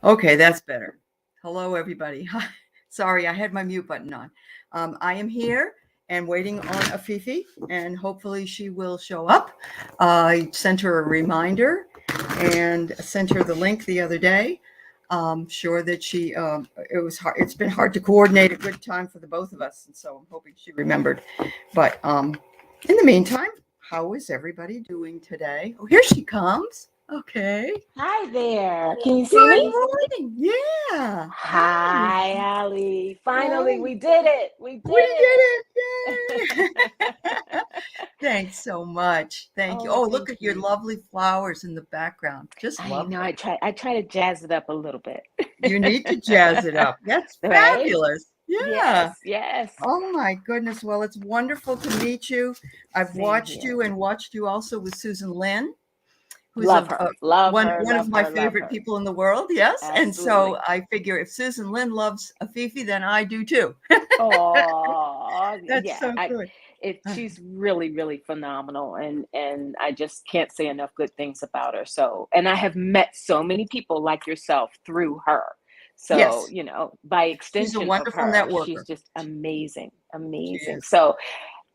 Okay, that's better. Hello, everybody. Sorry, I had my mute button on. I am here and waiting on Afefe, and hopefully she will show up. I sent her a reminder and sent her the link the other day. Sure that it was hard. It's been hard to coordinate a good time for the both of us, and so I'm hoping she remembered. But in the meantime, how is everybody doing today? Oh, here she comes. Okay. Hi there. Can you see Good me? morning. Yeah. Hi. Hi, Allie. Hi. Finally, we did it. We We did did it. it. Yay. Thanks so much. Thank you. Oh, Oh, look thank at your you. lovely flowers in the background. Just I love know them. I try to jazz it up a little bit. You need to jazz it up. That's Right? fabulous. Yeah. Yes, yes. Oh my goodness. Well, it's wonderful to meet you. I've Same watched here. you and watched you also with Susan Lynn, who's Love her. Love her. one of Love my her. Love favorite her. people in the world. Yes. And so Absolutely. I figure if Susan Lynn loves Afefe, then I do too. Oh, That's yeah. so I good. it she's really, really phenomenal, and I just can't say enough good things about her. So, and I have met so many people like yourself through her. So, Yes. by She's a extension of wonderful her, she's networker. just amazing, She amazing. is. So,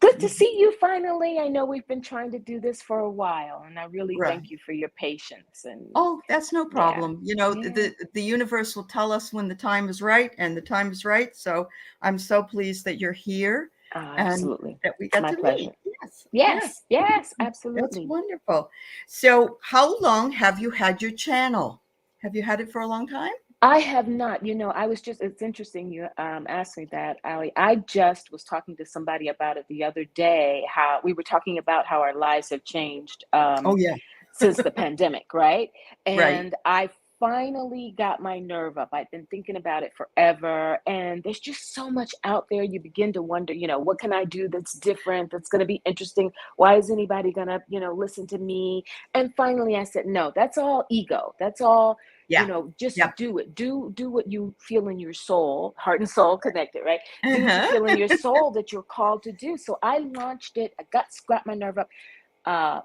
good to Mhm. see you finally. I know we've been trying to do this for a while, and I really Right. thank you for your patience. And Oh, that's no yeah, problem. You know, yeah, the universe will tell us when the time is right, and the time is right. So I'm so pleased that you're here and absolutely. that we It's got my to meet. pleasure. Yes. Yes. Yes, yes, That's absolutely. wonderful. So how long have you had your channel? Have you had it for a long time? I have not. It's interesting you asked me that, Ali. I just was talking to somebody about it the other day, how we were talking about how our lives have changed Oh yeah. since the pandemic, right? Right. And I finally got my nerve up. I've been thinking about it forever, and there's just so much out there. You begin to wonder, what can I do that's different, that's going to be interesting? Why is anybody going to, listen to me? And finally I said, no, that's all ego. That's all, Yeah. just Yep. do it. Do what you feel in your soul, heart and soul connected, right? Do what you Uh-huh. feel in your soul that you're called to do. So I launched it. Got my nerve up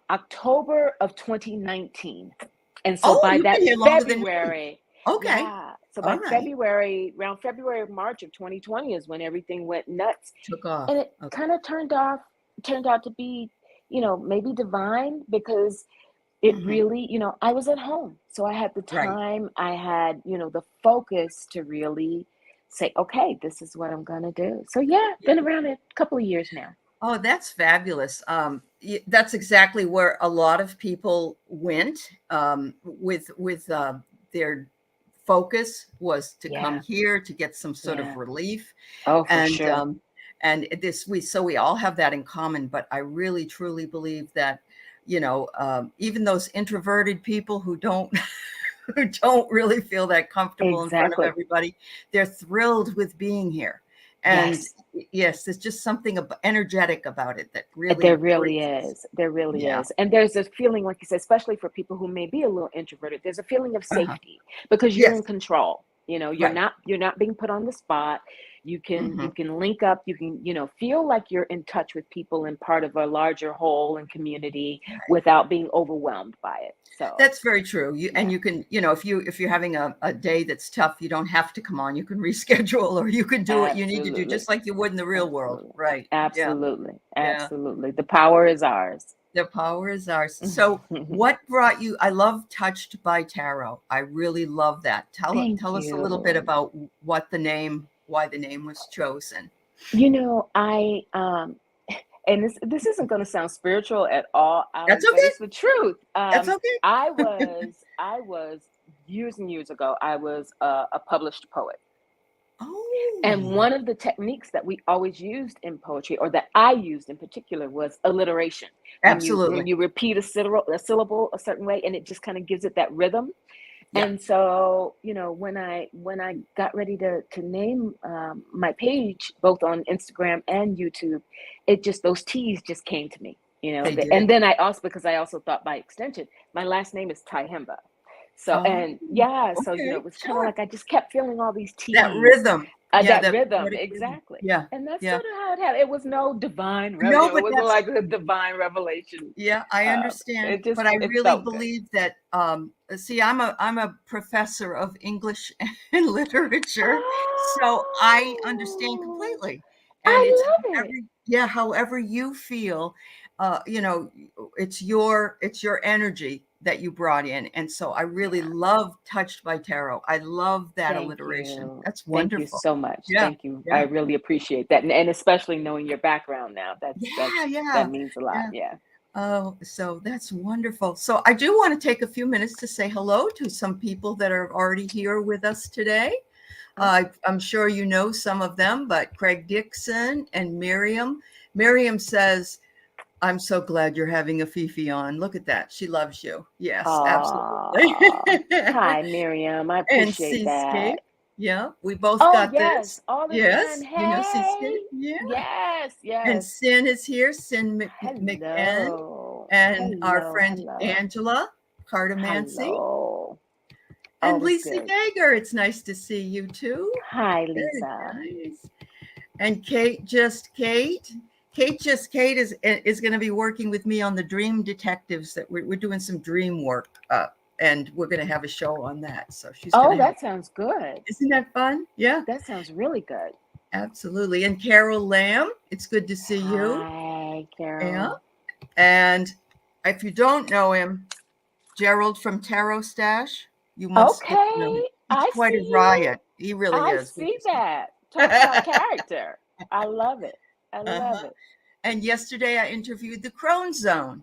October of 2019. And so Oh, by you've that been here longer than me. February, Okay. yeah, so All by right. February, around February, March of 2020 is when everything went nuts. Took off. And it Okay. kind of turned out to be, maybe divine, because it Hmm. really, I was at home. So I had the Right. time, I had, the focus to really say, okay, this is what I'm going to do. So yeah, been around a couple of years now. Oh, that's fabulous. That's exactly where a lot of people went with their focus was to come Yeah, here to get some sort of yeah. relief, Oh, for and sure. we all have that in common. But I really truly believe that even those introverted people who don't who don't really feel that comfortable in front of Exactly. everybody, they're thrilled with being here. And Yes, yes, there's just something energetic about it that there really really brings us. is. There really Yeah. is. And there's a feeling, like you said, especially for people who may be a little introverted, there's a feeling of Uh-huh. safety because you're Yes. in control. Right. You're not being put on the spot. You Hmm. can link up, you can, feel like you're in touch with people and part of a larger whole and community without being overwhelmed by it. So, That's very true. yeah, You can, if you're having a day that's tough, you don't have to come on. You can reschedule or you can do what you need to do absolutely. just like you would in the real world. Absolutely. Right. Yeah. Absolutely. Yeah. Absolutely. The power is ours. The power is ours. So, what brought you? I love Touched by Tarot. I really love that. Thank Tell us a little bit you. about why the name was chosen. I and this isn't going to sound spiritual at all, That's Ali, but okay. it's the truth. That's okay. I was years and years ago. I was a published poet, and Oh, one of the techniques that we always used in poetry, or that I used in particular, was alliteration. When absolutely. you repeat a syllable a certain way, and it just kind of gives it that rhythm. Yeah, And so, when I got ready to name my page, both on Instagram and YouTube, it just, those T's just came to me. they And did. then I also, because I also thought by extension, my last name is Tyhemba. So, Oh, and yeah, so, okay, it was kind of sure. like I just kept feeling all these That T's, rhythm. Yeah, that that rhythm, poetic rhythm. exactly. Yeah, And that's yeah. sort of how it happened. It was no divine, No, it but wasn't that's like a divine revelation. yeah, I understand, but I It really felt good. believe that, see, I'm a professor of English and literature, so I understand Oh, completely. And it's I love however, it. yeah, however you feel, you know, it's your energy that you brought in. And so I really Yeah. love Touched by Tarot. I love that Thank alliteration. you. That's Thank you wonderful. so much. Yeah, Thank you. I yeah. really appreciate that. And especially knowing your background now. Yeah, That yeah, means a lot. yeah. Yeah. Oh, so that's wonderful. So I do want to take a few minutes to say hello to some people that are already here with us today. Oh, I'm sure you know some of them, but Craig Dixon and Miriam. Miriam says, I'm so glad you're having Afefe on. Look at that. She loves you. Yes, absolutely. hi, Miriam. I And appreciate Seascape. that. Yeah, we both Oh, got yes, this. all the time. Yes, you know Seascape. Hey. Yeah. Yes, And yes. Sin is here, Sin McN, Hello. and our Hello. friend Hello. Angela Cartomancy, Hello. and Always Lisa good. Yeager. It's nice to see you too. Hi, Very Lisa. nice. And Kate Just Kate. Kate Just Kate is going to be working with me on the Dream Detectives. That we're doing some dream work, and we're going to have a show on that. So she's going Oh, to help. that sounds good. Isn't that fun? Yeah, That sounds really good. absolutely. And Carol Lamb, it's good to see you. Hi, Yeah. Carol. And if you don't know him, Gerald from Tarot Stash, you must get to know him. Okay, He's I quite a see you. riot. He really I is. see that. Talk about character. I love it. I love Uh-huh. it. And yesterday I interviewed the Crone Zone.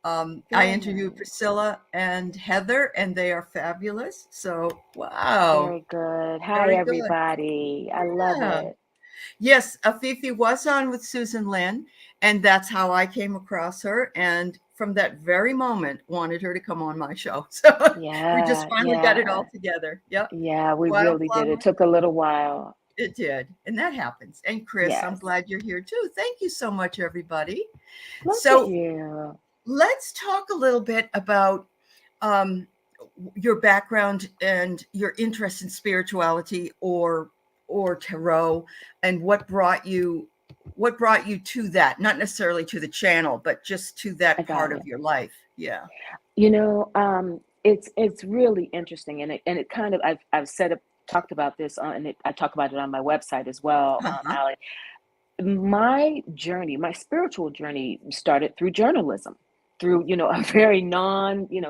I Very interviewed nice. Priscilla and Heather, and they are fabulous. So, wow, Very good. Hi, very good. everybody. I love Yeah. it. Yes, Afefe was on with Susan Lynn, and that's how I came across her. And from that very moment, wanted her to come on my show. So we just Yeah, finally got it all yeah, together. Yep. yeah. We really did. It Wildflower. took a little while. It did. And that happens. And Chris, I'm Yes. glad you're here too. Thank you so much, everybody. Look at So you. let's talk a little bit about um, your background and your interest in spirituality or tarot, and what brought you to that, not necessarily to the channel, but just to I that got part of it. your life. Yeah. It's really interesting, and it kind of I've said talked about this on, and I talk about it on my website as well, Uh-huh. Ali. My journey, my spiritual journey started through journalism, through, a very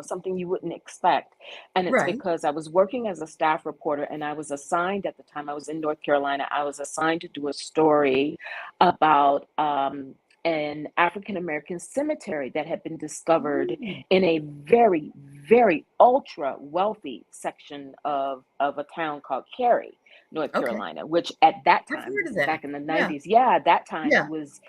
something you wouldn't expect. And it's Right. because I was working as a staff reporter, and I was assigned at the time, I was in North Carolina, I was assigned to do a story about an African American cemetery that had been discovered Mm, in a very, very ultra wealthy section of a town called Cary, North okay. Carolina, which at that I've time, heard this of is that. back in the Yeah. 90s. Yeah, at that time Yeah. it was,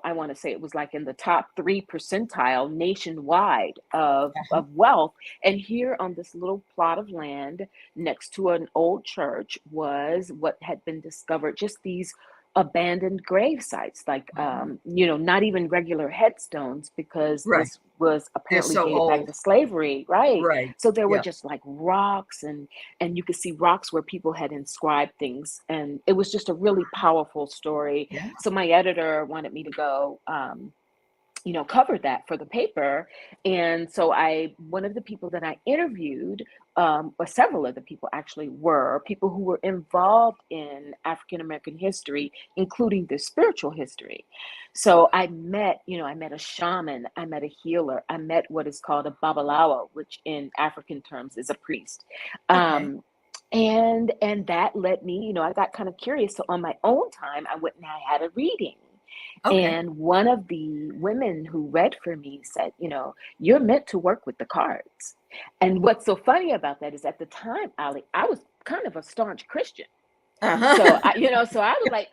I want to say it was like in the top 3 percentile nationwide of Uh-huh. of wealth. And here on this little plot of land next to an old church was what had been discovered, just these abandoned grave sites, like Wow. not even regular headstones, because Right. this was They're apparently so dated back old. to slavery, right? Right. So there were Yeah. just like rocks, and you could see rocks where people had inscribed things, and it was just a really powerful story. Yeah. So my editor wanted me to go cover that for the paper. And so one of the people that I interviewed, or several of the people actually, were people who were involved in African American history, including their spiritual history. So I met a shaman, I met a healer, I met what is called a babalawo, which in African terms is a priest. Okay. And that led me, I got kind of curious. So on my own time, I went and I had a reading. Okay. And one of the women who read for me said, you're meant to work with the cards. And what's so funny about that is, at the time, Ali, I was kind of a staunch Christian. So Uh-huh. So I was like,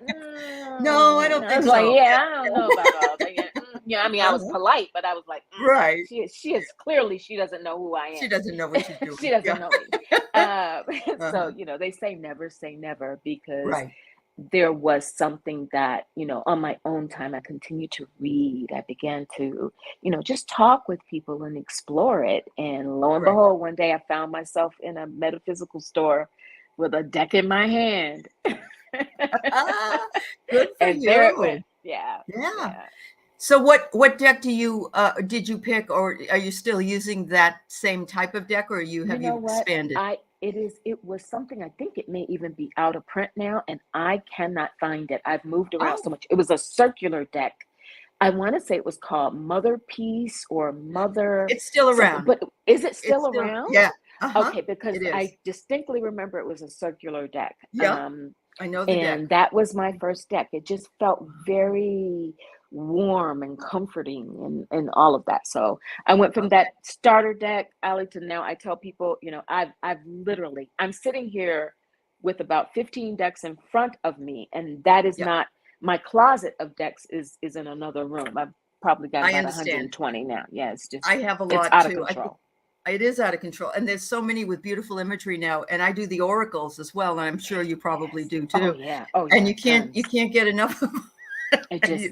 No, I don't I think was like, so. yeah, I don't Yeah. know about all that. Yeah, I mean, I was Uh-huh. polite, but I was like, Right. she is clearly, she doesn't know who I She doesn't know what she's am. She doing. doesn't Yeah. know me. Um, so Uh-huh. they say never say never, because Right. there was something that, on my own time, I continued to read. I began to, just talk with people and explore it. And lo and Great. behold, one day I found myself in a metaphysical store with a deck in my hand. Good for And there it you. went. Yeah. Yeah. Yeah. So what deck did you pick, or are you still using that same type of deck, or You have you know what? expanded? It was something, I think it may even be out of print now, and I cannot find it. I've moved around so Oh, much. It was a circular deck. I want to say it was called Mother Peace or Mother it's still something, around. but is it It's still still, around? yeah. Uh-huh. Okay, because It is. I distinctly remember it was a circular deck. Yeah, I know the deck. And that was my first deck. It just felt very warm and comforting and all of that. So I went from Okay. that starter deck, Ali, to now I tell people, I've literally, I'm sitting here with about 15 decks in front of me, and that is Yeah, not my closet of decks is in another room. I've probably got I about understand. 120 now. Yeah, it's just I have a it's lot out of too. I think control. it is out of control, and there's so many with beautiful imagery now, and I do the oracles as well, and I'm sure you probably Yes. do Oh too. yeah. Oh And yeah. you Tons. can't get enough of them. It just,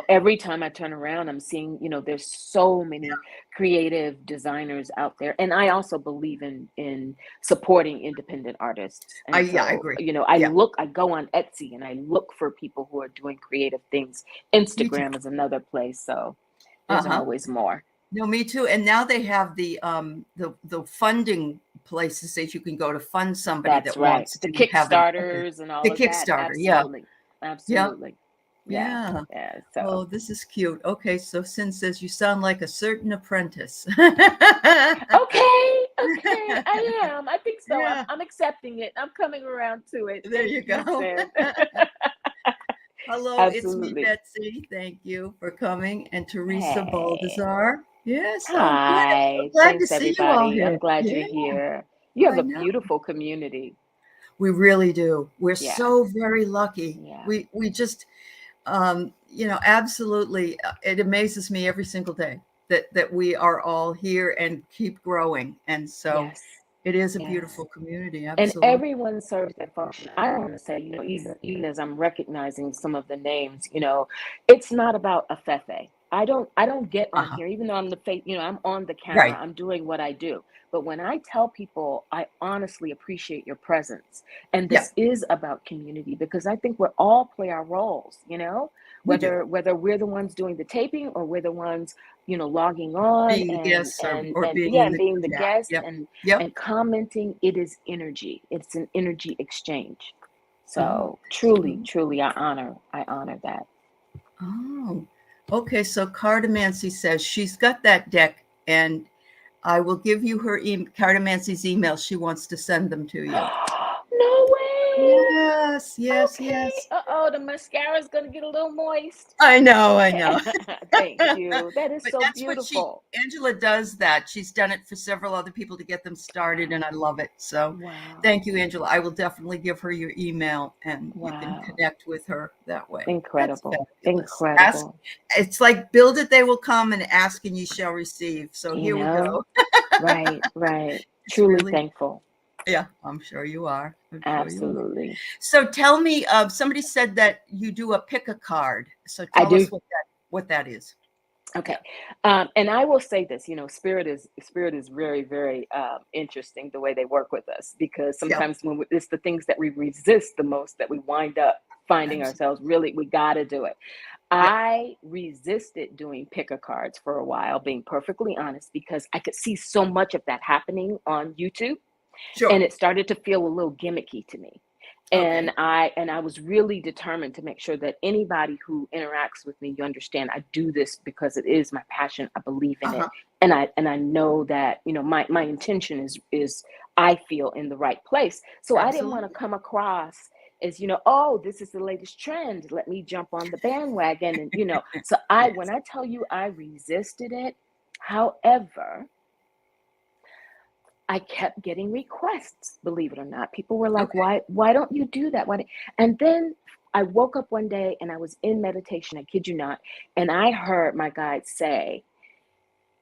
every time I turn around, I'm seeing, there's so many creative designers out there. And I also believe in supporting independent artists. And Yeah, I so, agree. Yeah, I go on Etsy and I look for people who are doing creative things. me too. Instagram is another place. So there's Uh-huh. always more. No, me too. And now they have the funding places that you can go to fund somebody That's that right. wants The to have Kickstarters and all the of that. Kickstarter. Yeah. Absolutely. Yeah. Absolutely. Yeah. Yeah. Yeah. So. Oh, this is cute. Okay, so Sin says you sound like a certain apprentice. Okay, okay, I am. I think so. I'm Yeah, I'm accepting it. I'm coming around to it. there Thank you you, go. Sin. Hello, it's me, Absolutely. Betsy. Thank you for coming. And Teresa Hey. Baldazar. Yes, oh, good. I'm so Hi. glad to Thanks, see you all everybody. I'm here. glad Yeah, you're here. You have I a know. beautiful community. We really do. We're Yeah. so very lucky. Yeah. We just, absolutely. It amazes me every single day that we are all here and keep growing. And so Yes. it is a Yes. beautiful community. And Absolutely. everyone serves their function. I want to say, even as I'm recognizing some of the names, it's not about Afefe. I don't get on Uh-huh. here, even though I'm the face, I'm on the camera, Right. I'm doing what I do. But when I tell people I honestly appreciate your presence, and Yeah, this is about community, because I think we all play our roles, we do. whether we're the ones doing the taping or we're the ones, logging on Being the and guests and or and being yeah, in and the being the chat. guest Yep. Yep. and commenting. It is energy. It's an energy exchange. Oh, So truly, absolutely. truly, I honor that. Oh, okay. So Cardamancy says she's got that deck, and I will give you her Cardamancy's email. She wants to send them to you. No way. Yes, yes, Okay. yes. Uh-oh, the mascara is gonna get a little moist. I know, I know. Thank you. That is But so that's what beautiful. Angela does that. She's done it for several other people to get them started, and I love it. So Wow. thank you, Angela. I will definitely give her your email and you can Wow. connect with her that way. That's Incredible. fabulous. Ask, Incredible. it's like build it, they will come, and ask and you shall receive. So You here we go. know? Right, right. It's Truly really, thankful. yeah, I'm sure you are. I'm sure you are. Absolutely. So tell me, somebody said that you do a pick a card. So I tell do. us what that is. Okay. Yeah. And I will say this, spirit is very, very interesting the way they work with us, because Yeah. sometimes it's the things that we resist the most that we wind up finding Absolutely. ourselves really, we got to do it. Yeah. I resisted doing picker cards for a while, being perfectly honest, because I could see so much of that happening on YouTube, Sure. and it started to feel a little gimmicky to me. Okay. And I was really determined to make sure that anybody who interacts with me, you understand, I do this because it is my passion. I believe in it, Uh-huh. and I know that, my intention is, I feel, in the right place. So I didn't want to Absolutely. come across as, oh, this is the latest trend, let me jump on the bandwagon, and so when Yes. I tell you I resisted it. However, I kept getting requests, believe it or not. People were like, Okay. why don't you do that? And then I woke up one day and I was in meditation, I kid you not, and I heard my guide say,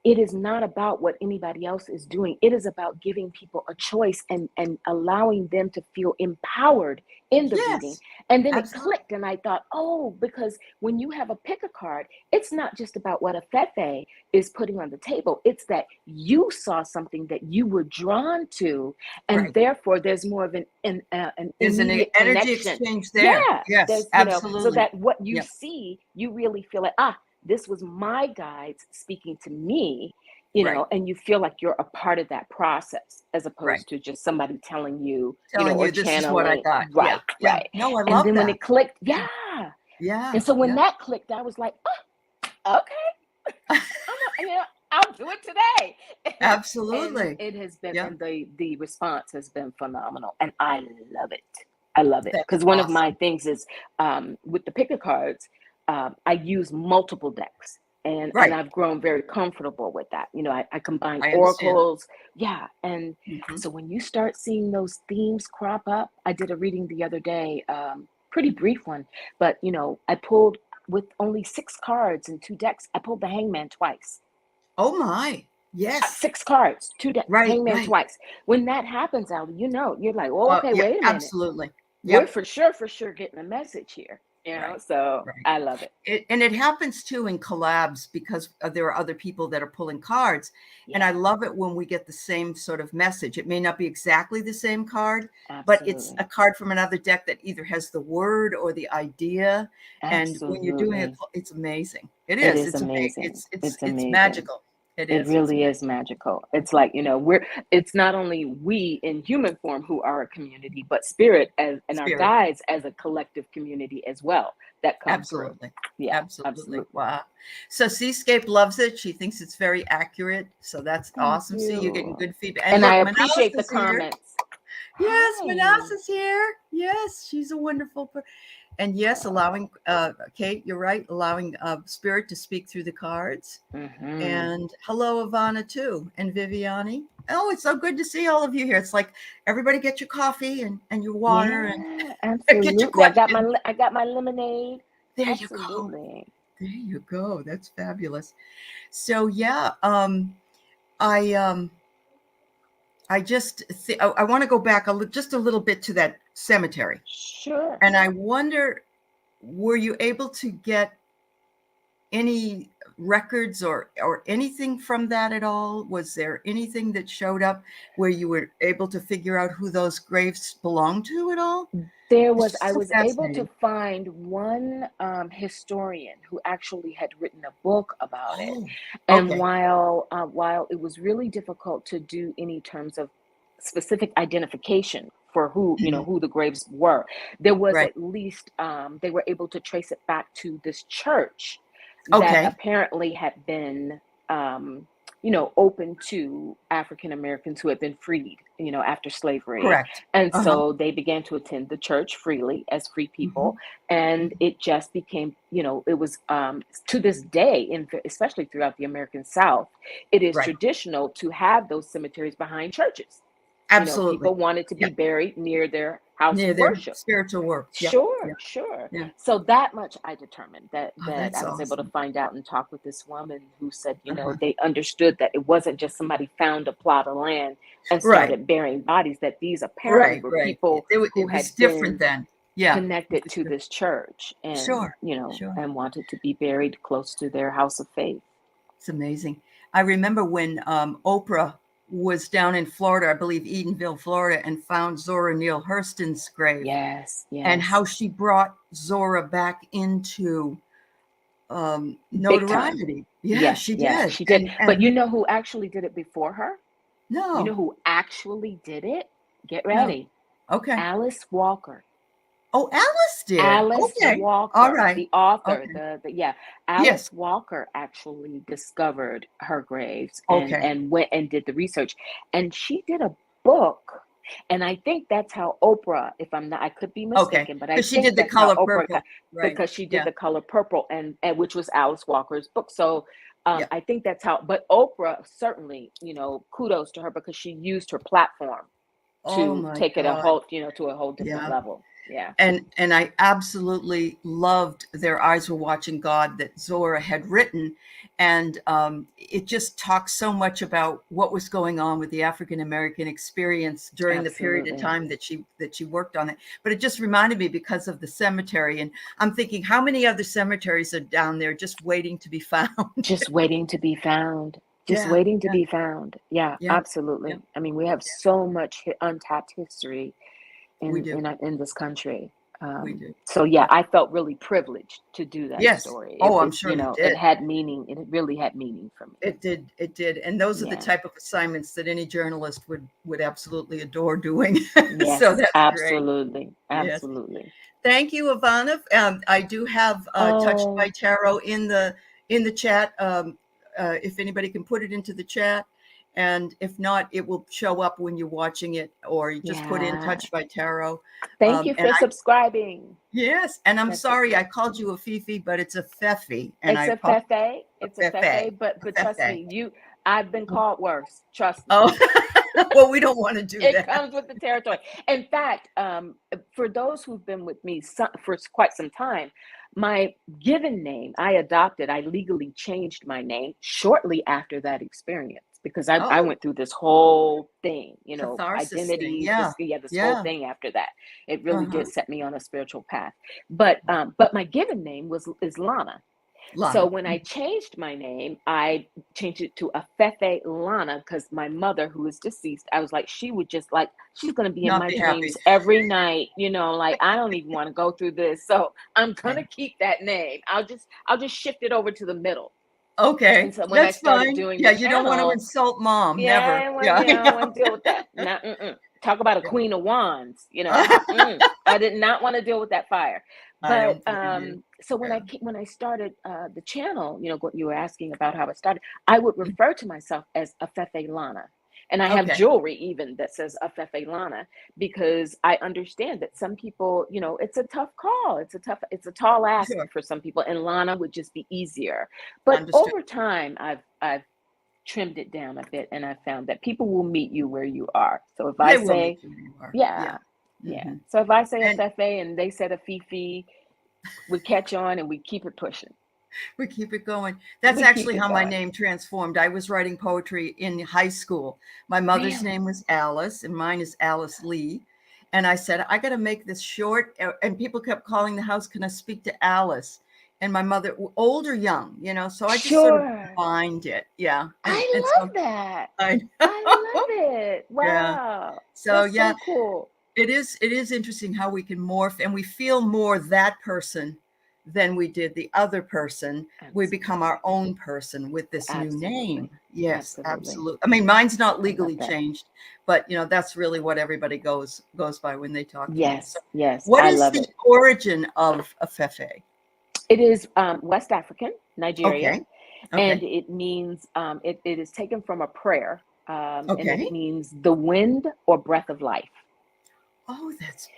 it is not about what anybody else is doing. It is about giving people a choice and allowing them to feel empowered in the reading. Yes, And then it absolutely. clicked, and I thought, oh, because when you have a pick a card, it's not just about what Afefe is putting on the table. It's that you saw something that you were drawn to, and Right. therefore there's more of an There's an immediate energy connection. exchange there. Yeah, Yes, there's, so absolutely. that what you Yep. see, you really feel like, this was my guides speaking to me, Right. and you feel like you're a part of that process as Right. opposed to just somebody telling you, Telling or you this is what I channeling. got. Yeah. Right, Yeah. right. No, I And love then when that. it clicked, Yeah. yeah. Yeah. And so when Yeah. that clicked, I was like, oh, okay, I'll do it today. And Absolutely. it has been, Yeah. and the response has been phenomenal, and I love it. I love it That's because one of my awesome. things is, with the picker cards, I use multiple decks, and Right. I've grown very comfortable with that. I combine I understand. oracles, yeah, and Mhm. so when you start seeing those themes crop up, I did a reading the other day, pretty brief one, but I pulled with only 6 cards and 2 decks. I pulled the Hangman twice. Oh my. Yes. 6 cards, Right. Hangman Right. twice. When that happens, Ali, you're like, oh, okay, Yeah, wait a minute. absolutely. We're Yep. for sure getting a message here. Right. So Right. I love it. And it happens too in collabs because there are other people that are pulling cards. And I Yeah, love it when we get the same sort of message. It may not be exactly the same card, but it's absolutely. a card from another deck that either has the word or the idea. And when you're doing it, Absolutely. it's amazing. It It is. is amazing. It's It's amazing. magical. It It is. It's really is amazing. magical. It's like, it's not only we in human form who are a community, but spirit and our Spirit. guides as a collective community as well that come through. Absolutely. Yeah, Absolutely. absolutely. Wow. So Seascape loves it. She thinks it's very accurate. So that's Thank awesome. See, you're getting you. good feedback. And And I look, Manas appreciate the is here. comments. Yes, Manas Hi. is here. Yes, she's a wonderful and yes, allowing Kate, you're right, allowing spirit to speak through the cards. Mm-hmm. And hello, Ivana, too, and Viviani. Oh, it's so good to see all of you here. It's like everybody get your coffee and your water and Yeah, get your absolutely. questions. I got my lemonade. There you go. Absolutely. There you go. That's fabulous. So yeah, I I just I want to go back just a little bit to that cemetery, Sure. and I wonder, were you able to get any records or anything from that at all? Was there anything that showed up where you were able to figure out who those graves belong to at all? It's just I so was able to fascinating. find one historian who actually had written a book about it. Oh, And okay. while it was really difficult to do any terms of specific identification for Mhm. who the graves were, there was Right. at least, they were able to trace it back to this church that Okay. apparently had been, open to African Americans who had been freed, after slavery. Correct. And Uh-huh. so they began to attend the church freely as free people. Mhm. And Mhm. it just became, it was, to this day, especially throughout the American South, it is Right. traditional to have those cemeteries behind churches. Absolutely. People wanted to Yeah. be buried near their house Near of their worship. spiritual work. Yep. Sure, Yeah. sure. Yeah. So that much I determined, that Oh, that's I was able to awesome. find out and talk with this woman who said, Uh-huh. they understood that it wasn't just somebody found a plot of land and Right. started burying bodies, that these apparently Right. were Right. people who It was had different been then. Yeah. connected For to sure. this church and, Sure. Sure. and wanted to be buried close to their house of faith. It's amazing. I remember when Oprah was down in Florida, I believe Edenville, Florida, and found Zora Neale Hurston's grave, Yes, and yes. how she brought Zora back into Big time. notoriety. Yeah, Yeah, she yeah, did. she did. But And you know who actually did it before her? You know no, who actually did it? Get no. ready. Okay. Alice Walker. Oh, Alice did. Alice Okay. All Walker, right. the author, Okay. yeah, Yes. Alice Walker actually discovered her graves and Okay. went and did the research, and she did a book, and I think that's how Oprah, if I'm not, I could be Okay. mistaken, but I Because she think did the that's how color Oprah got, purple. Right. because she did Yeah. the Color Purple, and which was Alice Walker's book. So Yeah. I think that's how. But Oprah certainly, kudos to her because she used her platform Oh to my take it God. to a whole different Yeah. level. Yeah. And I absolutely loved Their Eyes Were Watching God that Zora had written, And it just talks so much about what was going on with the African American experience during the period of Absolutely. time that she worked on it. But it just reminded me because of the cemetery, and I'm thinking, how many other cemeteries are down there just waiting to be found? Just waiting to be found. Just Yeah, waiting to yeah, be found. Yeah, yeah, yeah, absolutely. I mean, we have so much untapped history we do, in this country. we do. So yeah, I felt really privileged to do that Yes. story. Oh, I'm It sure you you know, it did. had meaning. It really had meaning for me. It did. It did. And those are the Yeah. type of assignments that any journalist would absolutely adore doing. So Yes, that's great. absolutely. Yes. Absolutely. Thank you, Ivana. I do have Touched by Oh, Tarot in the chat. If anybody can put it into the chat, and if not, it will show up when you're watching it, or you just put in yeah. Touched by Tarot. Thank you And for subscribing. yes, and I'm That's so sorry I cool. called you Afefe, but it's Afefe, and I It's a apologize. Fefe. It's a Afefe, Fefe, but trust Afefe. me, I've been called worse. Trust me. Oh, well, we don't want to do It that. comes with the territory. In fact, for those who've been with me for quite some time, my given name I adopted. I legally changed my name shortly after that experience because I Oh, went through this whole thing, catharsis thing. identities, Yeah, this whole yeah. thing after that. It really Uh-huh. did set me on a spiritual path. But my given name is Lana. So Lana. when I changed my name, I changed it to Afefe Lana because my mother, who is deceased, I was like, she would just like, she's going to be in Not my be happy. dreams every night, like I don't even want to go through this. So I'm going Yeah. to keep that name. I'll just shift it over to the middle. And Okay, so when I that's started fine. doing Yeah, the you don't want to channel, insult mom. yeah, Never. Yeah, I I don't want to deal with that. Not, talk about a know. queen of wands, Yeah. I did not want to deal with that fire. I But don't blame you. so Yeah. when I started the channel, what you were asking about how it started, I would refer to myself as Afefe Lana. And I have Okay. jewelry even that says Afefe Lana because I understand that some people, it's a tough call. It's a tall ask Sure. for some people, and Lana would just be easier. But Understood. over time, I've trimmed it down a bit and I found that people will meet you where you are. So if I They will say, meet you where you are. Yeah. yeah, yeah. Hmm. So if I say a And Fefe and they said a Fifi, we catch on and we keep it pushing. we keep it going. That's We keep actually it how my going. name transformed. I was writing poetry in high school. My mother's name Really? was Alice, and mine is Alice Lee. And I said, I got to make this short. And people kept calling the house, can I speak to Alice? And my mother, old or young, so I just sort of Sure. combined it. Yeah. And I so love that. I I love it. yeah. Wow. So That's yeah, so cool. it is interesting how we can morph and we feel more that person than we did the other person. We become our Absolutely. own person with this new name. Absolutely. Yes, Absolutely. absolutely. I mean, mine's not I love legally that. changed, but that's really what everybody goes by when they talk to me. So Yes. Yes. what I is love the it. origin of Afefe? It is West African, Nigeria. Okay. And Okay. it means it is taken from a prayer, and it Okay. means the wind or breath of life. Oh, that's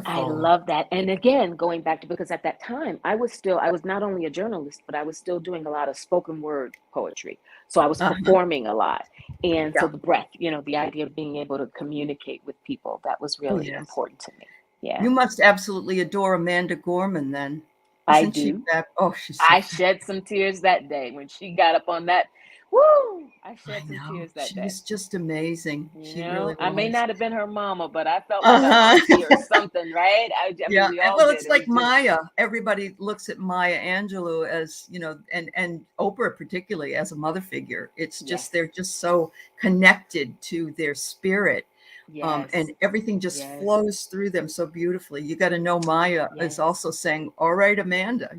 I beautiful. love that. And again, going back to, because at that time I was not only a journalist, but I was still doing a lot of spoken word poetry. So I was Uh-huh. performing a lot. And so Yeah. the breath, the idea of being able to communicate with people, that was Oh, really yes. important to me. Yeah, You must absolutely adore Amanda Gorman then. I Isn't she do. that? Oh, she's so I fabulous. shed some tears that day when she got up on that. Woo! I I shed some know. tears that She day. was just amazing. She really I may was. not have been her mama, but I felt like an Uh-huh. auntie or something, right? I mean, Yeah. we And, all well, did. it's It like was just, Maya. Everybody looks at Maya Angelou as, and Oprah particularly as a mother figure. It's just, they're yes, just so connected to their spirit. yes, And everything just yes, flows through them so beautifully. You got to know Maya is yes. also saying, all right, Amanda,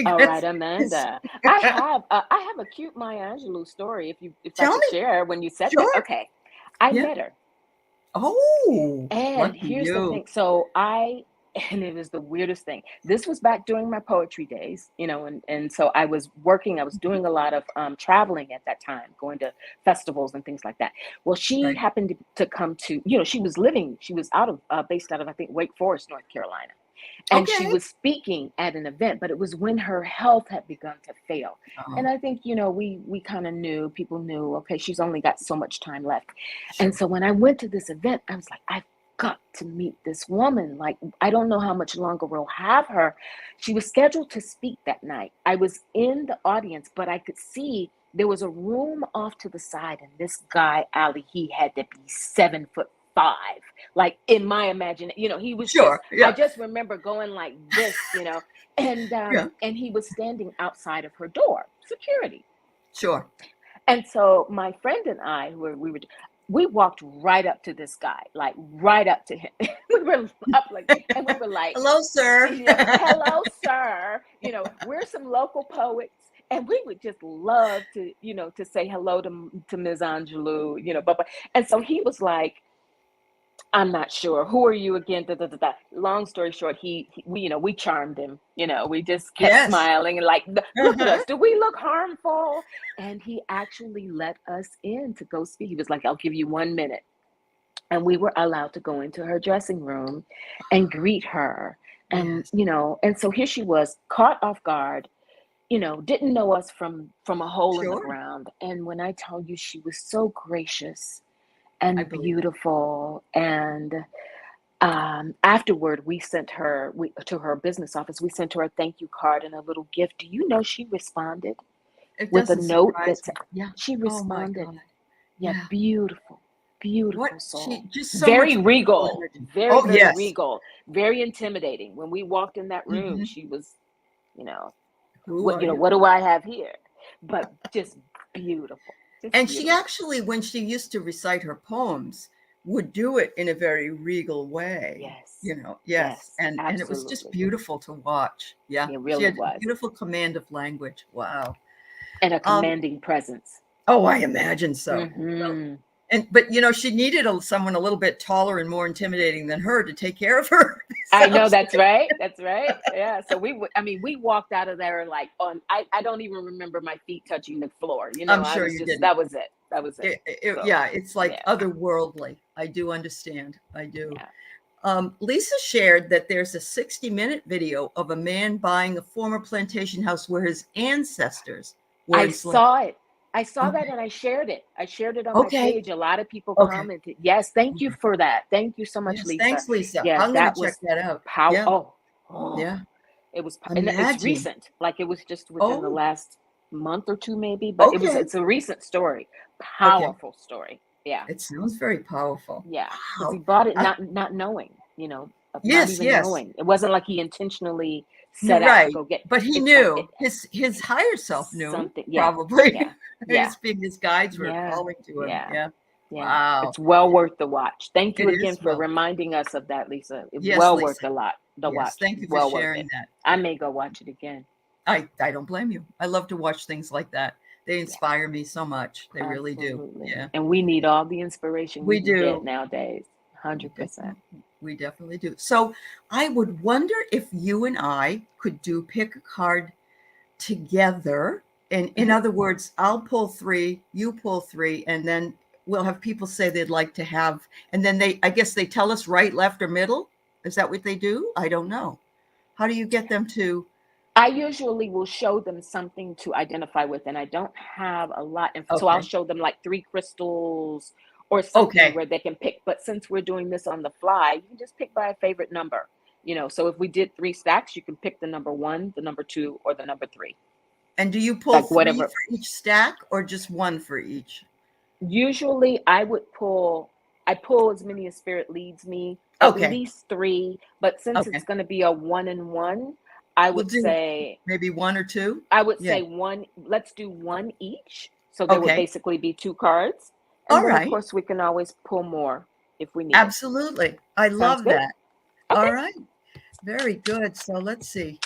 All right, because it's, Amanda. I have a cute Maya Angelou story. If I tell could me. share when you said that. Sure. Okay, I Yeah. met her. Oh, And lucky here's the you. thing. So and it was the weirdest thing. This was back during my poetry days, and so I was working, I was doing a lot of traveling at that time, going to festivals and things like that. Well, she Right. happened to come to, she was based out of, I think, Wake Forest, North Carolina. And she Okay. was speaking at an event, but it was when her health had begun to fail. Oh, And I think, we kind of knew, people knew, okay, she's only got so much time left. And sure. so when I went to this event, I was like, I've got to meet this woman. Like, I don't know how much longer we'll have her. She was scheduled to speak that night. I was in the audience, but I could see there was a room off to the side, and this guy, Ali, he had to be 7'5". Like, in my imagination, he was just, Sure. I Yeah. just remember going like this, and Yeah. and he was standing outside of her door, security. Sure. And so my friend and I, we walked right up to this guy, like right up to him. We were up like, and we were like, Hello, sir. hello, sir. We're some local poets, and we would just love to, to say hello to Ms. Angelou, and so he was like, I'm not sure. Who are you again? Da, da, da, da. Long story short, we charmed him. We just kept Yes. smiling and like, look at Uh-huh. us. Do we look harmful? And he actually let us in to go speak. He was like, I'll give you 1 minute. And we were allowed to go into her dressing room and greet her. And, Yes. and so here she was, caught off guard, didn't know us from a hole in the Sure. ground. And when I tell you, she was so gracious I and believe it. beautiful. And afterward, we sent her to her business office. We sent her a thank you card and a little gift. Do you know she responded It with a doesn't note surprise that me. Yeah. she Oh my responded? God. Yeah, Yeah. beautiful, What beautiful she soul. just so Very much beautiful regal, energy. very, Oh very yes. regal, very intimidating. When we walked in that room, Hmm. she was, you know, Who are you? what do I have here? But just beautiful, just And she beautiful. actually, when she used to recite her poems, would do it in a very regal way. Yes, Yes. yes, And it was just absolutely. beautiful to watch. Yeah. It She really had a was. beautiful command of language. Wow. And a Um, commanding presence. oh, I imagine so. Well, Hmm. but she needed someone a little bit taller and more intimidating than her to take care of her. I know, Sounds that's right. That's right. Yeah. So we walked out of there like I don't even remember my feet touching the floor. I'm I sure was you just, didn't. that was it. That was it. So, Yeah, it's like yeah. otherworldly. I do understand. I do. Yeah. Lisa shared that there's a 60-minute video of a man buying a former plantation house where his ancestors were I enslaved. saw it. I saw that Okay. and I shared it. I shared it on my Okay. page. A lot of people Okay. commented. Yes, thank you Okay. for that. Thank you so much, Yes. Lisa. Thanks, Lisa. Yeah, I'm going to that check was that out. power. Yeah. Oh, Yeah. it was, and it's Imagine. recent. Like, it was just within the Oh, last month or two, maybe, but okay. it's a recent story. Okay. Powerful story. Yeah. It sounds very powerful. Yeah, because he Wow. bought it I, not knowing, not yes. even Yes. knowing. It wasn't like he intentionally You're set out to right. go get. But he It's like it, knew his higher self knew something. Yeah, probably. yeah, yeah, His being his guides were yeah, calling to him. yeah, Yeah. yeah. Wow. It's well worth the watch. Thank you It again is for well. reminding us of that, Lisa. It's Yes, well worth Lisa. the Yes. watch. Thank you for Well worth sharing it. that. I Yeah. may go watch it again. I don't blame you. I love to watch things like that. They Yeah, inspire me so much. They really do. absolutely. Yeah. And we need all the inspiration we We can get do. nowadays. We 100%. definitely we definitely do. So I would wonder if you and I could do pick a card together. And in Hmm. other words, I'll pull three, you pull three, and then we'll have people say they'd like to have, and then I guess they tell us right, left, or middle. Is that what they do? I don't know. How do you get them to? I usually will show them something to identify with, and I don't have a lot. So I'll Okay. show them like three crystals or something Okay. where they can pick. But since we're doing this on the fly, you can just pick by a favorite number. So if we did three stacks, you can pick the number one, the number two, or the number three. And do you pull Like three whatever. for each stack or just one for each? Usually I pull as many as spirit leads me, at Okay. least three. But since Okay. it's going to be a one and one, I We'll would do say maybe one or two. I would Yeah. say one, let's do one each. So there would Okay. basically be two cards. All And then, of right. course, we can always pull more if we need it. Absolutely. I Sounds love good? that. Okay. All right. Very good. So let's see.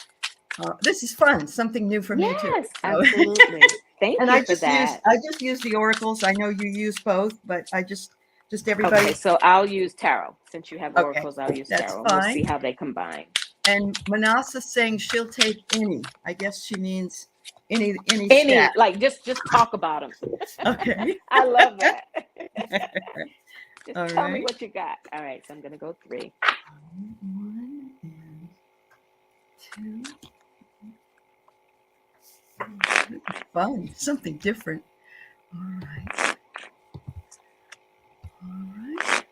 This is fun. Something new for me too. Yes, So, absolutely. Thank and you for that. I just use the oracles. I know you use both, but just Okay, everybody. so I'll use tarot. Since you have Okay, oracles, I'll use that's tarot and we'll see fine. how they combine. And Manasseh's saying she'll take any. I guess she means any Any, stat. like, just talk about them. Okay. I love that. Just All tell me right. what you got. All right, so I'm going to go three. One and two. Fun. Something different. All right. All right.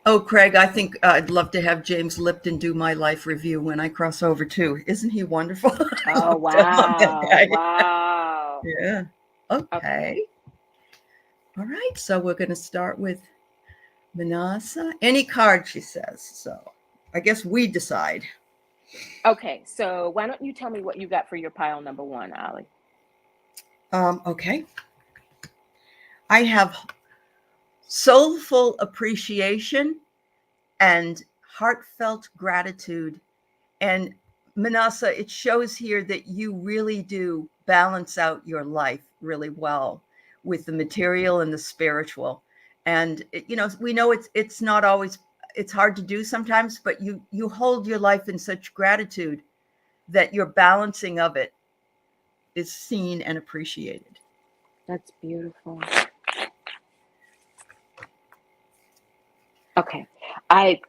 Oh, Craig, I think I'd love to have James Lipton do my life review when I cross over too. Isn't he wonderful? Oh, I love that wow. guy. Wow. Yeah. Okay. Okay. All right. So we're going to start with Manasa. Any card, she says. So I guess we decide. Okay. So why don't you tell me what you got for your pile number one, Ollie? Okay. I have soulful appreciation and heartfelt gratitude. And Manasa, it shows here that you really do balance out your life really well with the material and the spiritual. And we know it's not always, it's hard to do sometimes, but you hold your life in such gratitude that your balancing of it is seen and appreciated. That's beautiful. Okay. I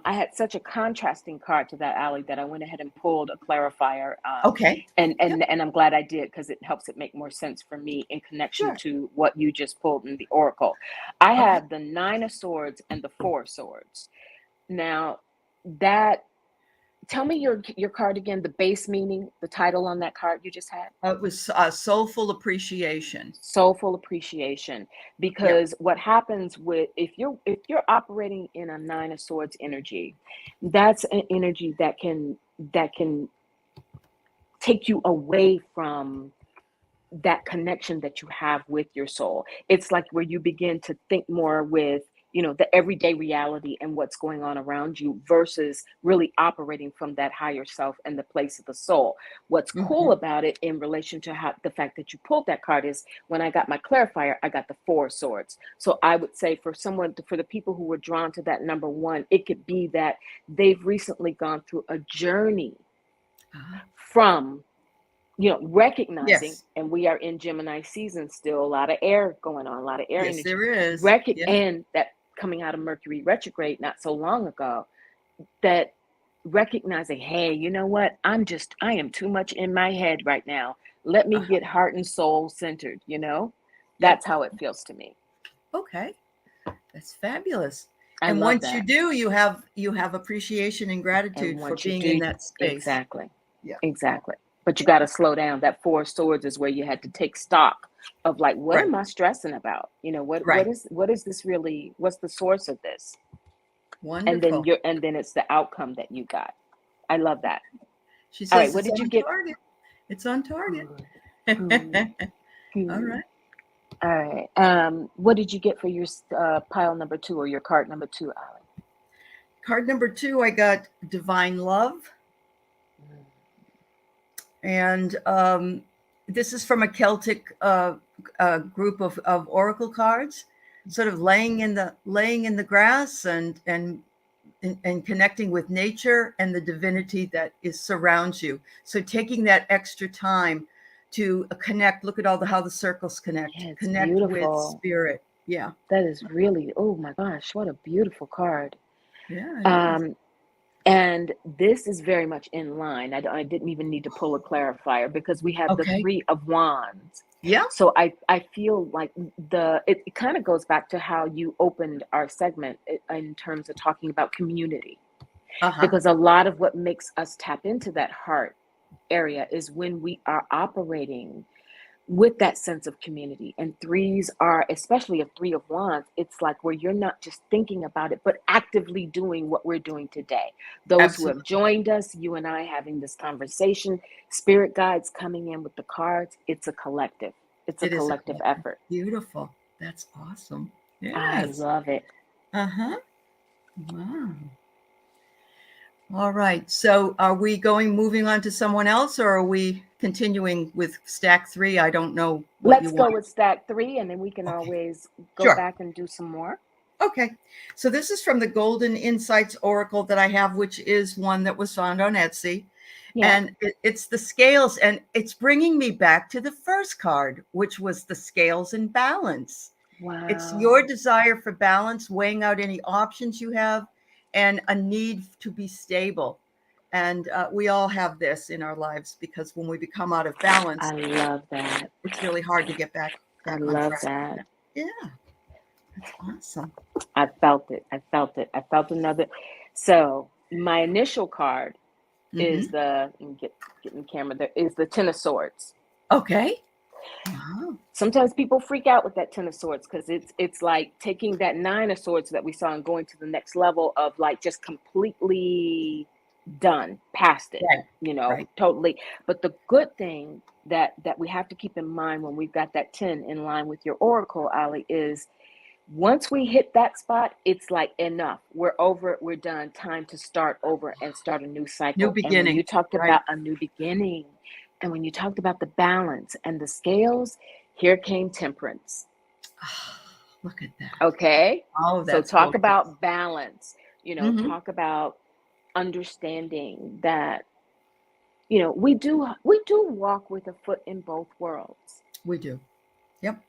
had such a contrasting card to that, Allie, that I went ahead and pulled a clarifier. Okay. And Yep. and I'm glad I did, because it helps it make more sense for me in connection Sure. to what you just pulled in the oracle. I Okay. have the Nine of Swords and the Four of Swords. Now, that tell me your card again, the base meaning, the title on that card you just had. It was soulful appreciation. Soulful appreciation, Yep. because what happens with if you're operating in a Nine of Swords energy, that's an energy that can take you away from that connection that you have with your soul. It's like where you begin to think more with, the everyday reality and what's going on around you versus really operating from that higher self and the place of the soul. What's Hmm. cool about it in relation to how the fact that you pulled that card is when I got my clarifier, I got the Four of Swords. So I would say for the people who were drawn to that number one, it could be that they've recently gone through a journey from recognizing, Yes. and we are in Gemini season still, a lot of air going on, a lot of air Yes, energy, there is. Yeah. and that coming out of Mercury retrograde not so long ago, that recognizing, hey, you know what, I am too much in my head right now. Let me Uh-huh. get heart and soul centered. Yep. That's how it feels to me. Okay. That's fabulous. I And love once you that. do, you have appreciation and And gratitude for once you being in do, that space. exactly. Yeah. Exactly. But you got to slow down. That Four of Swords is where you had to take stock of, like, what Right. am I stressing about? What Right. is this really? What's the source of this? Wonderful. And then it's the outcome that you got. I love that. She All right, says what it's did you on get? target. It's on target. Good, good, All good. right. All right. What did you get for your pile number two, or your card number two, Allie? Card number 2, I got divine love. And this is from a Celtic group of oracle cards, sort of laying in the grass and connecting with nature and the divinity that surrounds you. So taking that extra time to connect. Look at how the circles Yeah, it's connect with beautiful. spirit. Yeah, That is really, oh my gosh, what a beautiful card. yeah, it is. Um, And this is very much in line. I didn't even need to pull a clarifier because we have the Okay. Three of Wands. Yeah. So I feel like it kind of goes back to how you opened our segment in terms of talking about community, Uh-huh. because a lot of what makes us tap into that heart area is when we are operating with that sense of community. And threes are, especially a Three of Wands, it's like where you're not just thinking about it, but actively doing what we're doing today. Those who have Absolutely. joined us, you and I having this conversation, spirit guides coming in with the cards, it's a collective. It's a It is a collective collective. effort. Beautiful. That's awesome. I Yes. love it. Uh-huh. Wow. All right. So are we moving on to someone else, or are we continuing with stack 3? I don't know what you Let's want. go with stack three, and then we can Okay. always go Sure. back and do some more. Okay. So this is from the Golden Insights Oracle that I have, which is one that was found on Etsy. Yeah. And it's the scales, and it's bringing me back to the first card, which was the scales and balance. It's your Wow. desire for balance, weighing out any options you have, and a need to be stable. And we all have this in our lives, because when we become out of balance, I love that. it's really hard to get back I on love track. that. Yeah. That's awesome. I felt it. I felt it. I felt another. So my initial card is Mm-hmm. the, get in the camera, there is the Ten of Swords. Okay. Wow. Sometimes people freak out with that Ten of Swords because it's like taking that Nine of Swords that we saw and going to the next level of like just completely done, past it, Right. you know, Right. totally. But the good thing that we have to keep in mind when we've got that 10 in line with your oracle, Ali, is once we hit that spot, it's like enough. We're over it. We're done. Time to start over and start a new New cycle. And when beginning. you talked Right. about a new beginning, and when you talked about the balance and the scales, here came temperance. Look at that. Okay. Oh, So that's talk gorgeous. about balance, Mm-hmm. talk about understanding that, we do walk with a foot in both worlds, We do. Yep.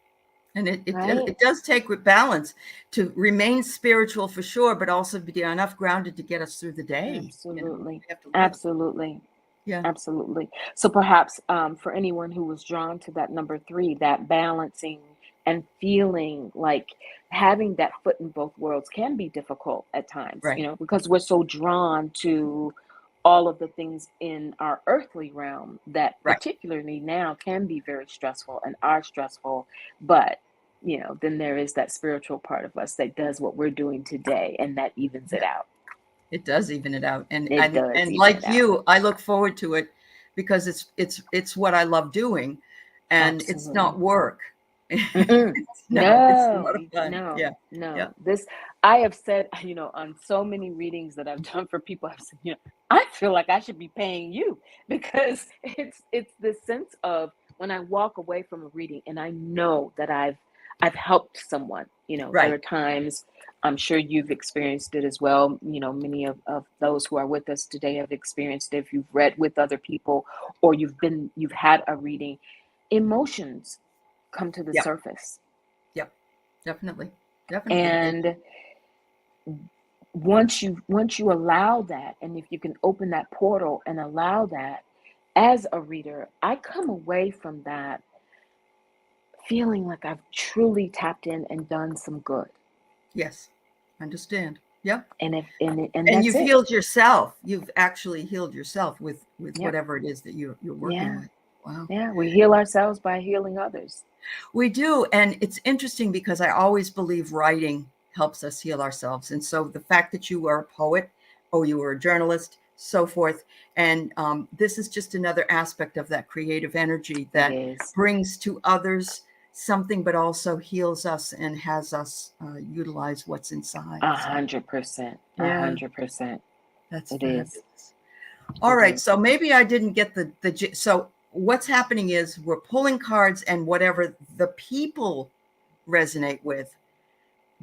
And right? it does take with balance to remain spiritual for sure, but also be enough grounded to get us through the day. Absolutely. We have to live. Absolutely. Yeah. Absolutely. So perhaps for anyone who was drawn to that number 3, that balancing and feeling like having that foot in both worlds can be difficult at times, Right. because we're so drawn to all of the things in our earthly realm that Right. particularly now can be very stressful and are stressful. But, then there is that spiritual part of us that does what we're doing today and that evens it Yeah. out. It does even it out. And It and does and even like it out. you, I look forward to it because it's what I love doing, and it's Absolutely. not work. Mm-mm. No, it's a lot of No, fun. no, Yeah. Yeah. no. This, I have said, on so many readings that I've done for people, I've said, I feel like I should be paying you because it's this sense of when I walk away from a reading and I know that I've helped someone. There Right. are times, I'm sure you've experienced it as well. Many of those who are with us today have experienced it. If you've read with other people or you've had a reading, emotions come to the Yeah. surface. Yep. Definitely. Definitely. And once you allow that, and if you can open that portal and allow that, as a reader, I come away from that feeling like I've truly tapped in and done some good. Yes. Understand. Yep. And And that's you've it. healed yourself. You've actually healed yourself with Yep. whatever it is that you're working Yeah. with. Wow. Yeah. We heal ourselves by healing others. We do. And it's interesting because I always believe writing helps us heal ourselves. And so the fact that you are a poet or you were a journalist, so forth, and this is just another aspect of that creative energy It that is. brings to others something, but also heals us and has us utilize what's inside. So, 100%. yeah, 100%. that's It is. fabulous. All It right. is. So maybe I didn't get so what's happening is we're pulling cards and whatever the people resonate with,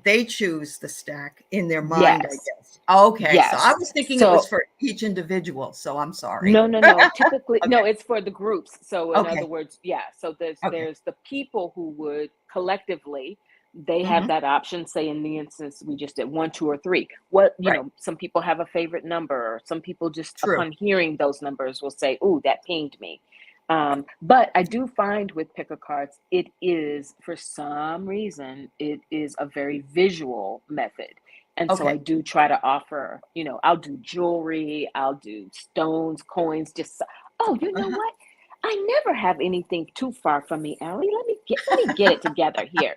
they choose the stack in their mind, I Yes. guess. Okay. So I Yes. was thinking it was So for each individual. So I'm sorry. no, no, no. Typically, no, Okay. it's for the groups. So in other Okay. words, yeah. So there's Okay. there's the people who would collectively, they have Hmm. that option. Say in the instance we just did 1, 2, or 3. What Right. some people have a favorite number, or some people just True. upon hearing those numbers will say, "Ooh, that pinged me." But I do find with pick a cards, it is for some reason it is a very visual method. And so I Okay. do try to offer, I'll do jewelry, I'll do stones, coins, oh, you know Uh-huh. what? I never have anything too far from me, Allie. Let me get it together here.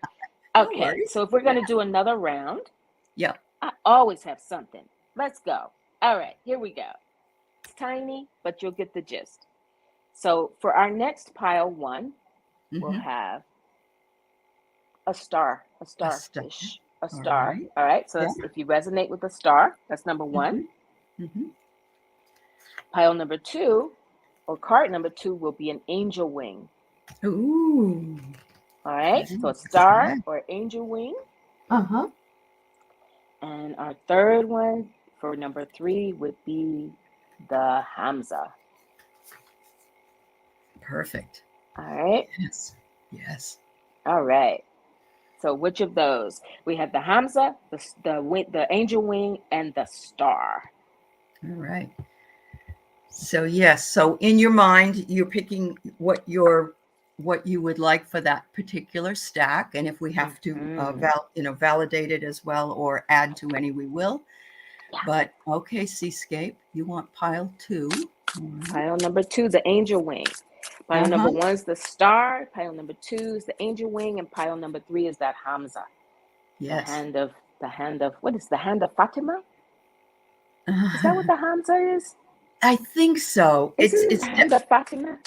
No Okay, worries. so if we're Yeah. gonna do another round, Yeah. I always have something. Let's go. All right, here we go. It's tiny, but you'll get the gist. So for our next pile 1, we'll Hmm. have a star, a A star. starfish, a All star. right. All right, so Yeah. if you resonate with a star, that's number 1. Hmm. Hmm. Pile number 2, or card number 2, will be an angel wing. Ooh. All right, so a Yes. star Yeah. or angel wing. Uh-huh. And our third one for number 3 would be the Hamza. Perfect. All right, Yes. Yes. all right. So which of those? We have the Hamza, the angel wing, and the star. All right. So yes. So in your mind, you're picking what your what you would like for that particular stack, and if we have to validate it as well or add to any, we will. Yeah. But okay, Seascape, you want pile 2. Pile number 2, the angel wing. Pile number 1 is the star. Pile number 2 is the angel wing, and pile number 3 is that Hamza. Yes. The hand of what is the hand of Fatima? Is that what the Hamza is? I think so. It's the hand of Fatima.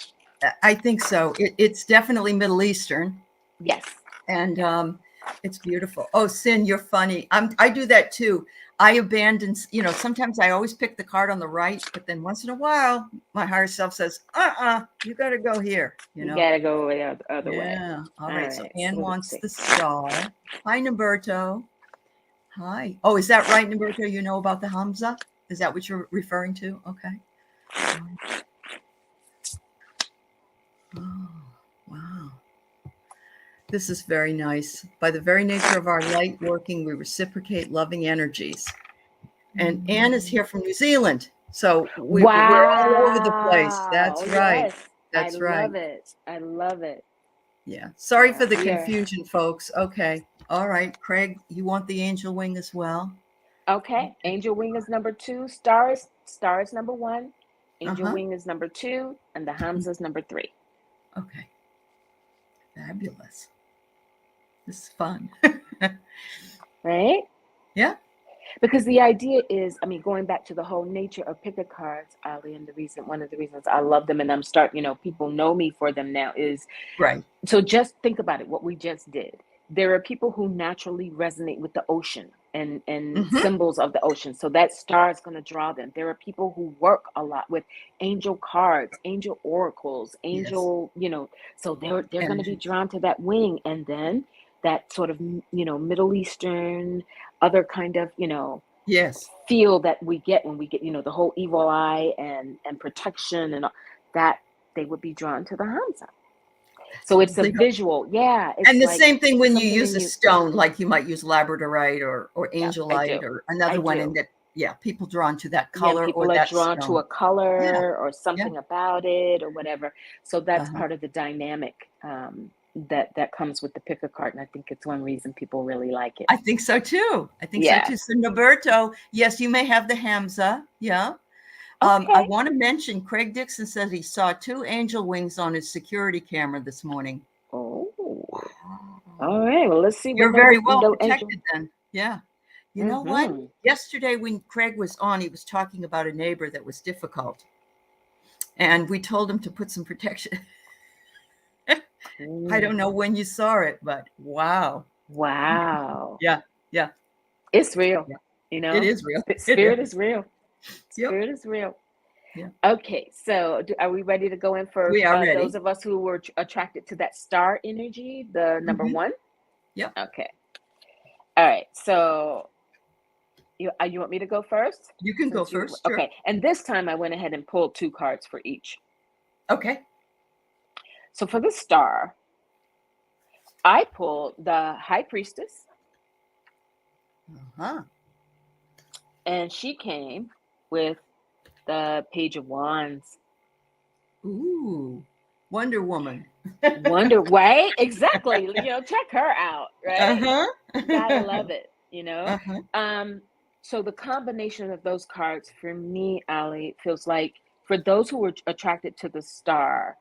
I think so. It's definitely Middle Eastern. Yes. And it's beautiful. Oh, Sin, you're funny. I do that too. I abandon, sometimes I always pick the card on the right, but then once in a while, my higher self says, you got to go here. You got to go the other way. Yeah. All right. So Anne so wants the star. Hi, Numberto. Hi. Oh, is that right, Numberto? You know about the Hamza? Is that what you're referring to? Okay. Oh, wow. This is very nice. By the very nature of our light working, we reciprocate loving energies. And Anne is here from New Zealand. So we're all over the place. That's right. Yes. That's right. I love it. I love it. Yeah. Sorry for the confusion, folks. Okay. All right. Craig, you want the angel wing as well? Okay. Angel wing is number 2. Star is number 1. Angel wing is number 2. And the Hamza is number 3. Okay. Fabulous. This is fun. Right? Yeah. Because the idea is, going back to the whole nature of pick a cards, Ali, and one of the reasons I love them, and I'm people know me for them now, is right. So just think about it, what we just did. There are people who naturally resonate with the ocean and symbols of the ocean. So that star is going to draw them. There are people who work a lot with angel cards, angel oracles, angel, so they're going to be drawn to that wing. And then that sort of, Middle Eastern, other kind of, yes, feel that we get when we get, the whole evil eye and protection and all, that they would be drawn to the Hamza. So it's a visual, It's and the same thing when you use a stone, like you might use labradorite or angelite or another one, and that people drawn to that color, people or are drawn to a color or something about it or whatever. So that's part of the dynamic that comes with the pick a card, and I think it's one reason people really like it. I think so too. So Noberto, yes, you may have the Hamza, I want to mention Craig Dixon says he saw 2 angel wings on his security camera this morning. Oh, wow. All right. Well, let's see. You're very well protected then. Yeah. You know what? Yesterday when Craig was on, he was talking about a neighbor that was difficult. And we told him to put some protection. I don't know when you saw it, but wow. Wow. Yeah. It's real. Yeah. It is real. Spirit is real. Spirit is real. Yeah. Okay, so are we ready to go in for those of us who were attracted to that star energy, the number 1? Yeah. Okay. All right. So you want me to go first? You can go first. Sure. Okay. And this time I went ahead and pulled 2 cards for each. Okay. So for the star, I pulled the High Priestess. And she came with the Page of Wands. Ooh, Wonder Woman. Right? Exactly. Check her out, right? Gotta love it, So the combination of those cards for me, Ali, feels like for those who were attracted to the star,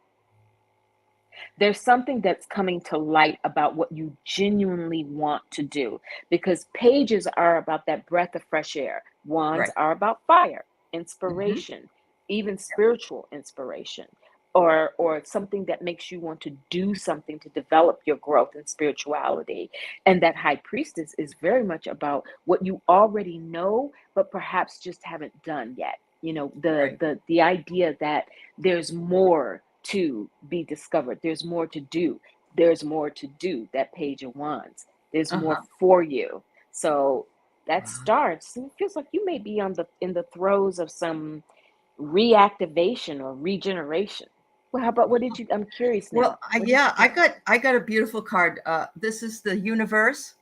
there's something that's coming to light about what you genuinely want to do, because pages are about that breath of fresh air. Wands are about fire, inspiration, even spiritual inspiration, or something that makes you want to do something to develop your growth in spirituality. And that High Priestess is very much about what you already know, but perhaps just haven't done yet. The idea that there's more to be discovered. There's more to do. There's more to do. That Page of Wands. There's more for you. So that starts. It feels like you may be in the throes of some reactivation or regeneration. Well, how about what did you? I'm curious now. Well, I got a beautiful card. This is the universe,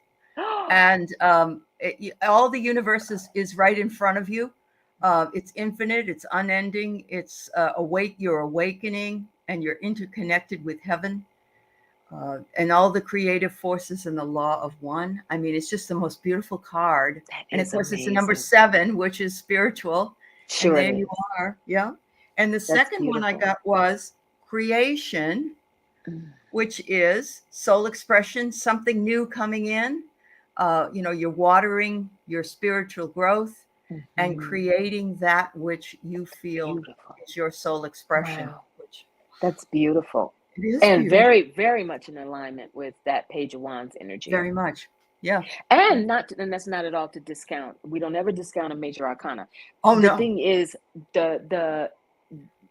and all the universe is right in front of you. It's infinite, it's unending, it's you're awakening, and you're interconnected with heaven. and all the creative forces and the law of one. I mean, it's just the most beautiful card. That And of is course, it's the number amazing. 7, which is spiritual. And Sure it there you is. are. Yeah. And the That's second one I beautiful. got was creation, Mm, which is soul expression, something new coming in. You're watering your spiritual growth and mhm. creating that which you feel Beautiful. is your soul expression, Wow. which That's beautiful. it is And beautiful, very, very much in alignment with that Page of Wands energy. very much. Yeah. Yeah. And that's not at all to discount. We don't ever discount a major arcana. Oh The no, thing is, the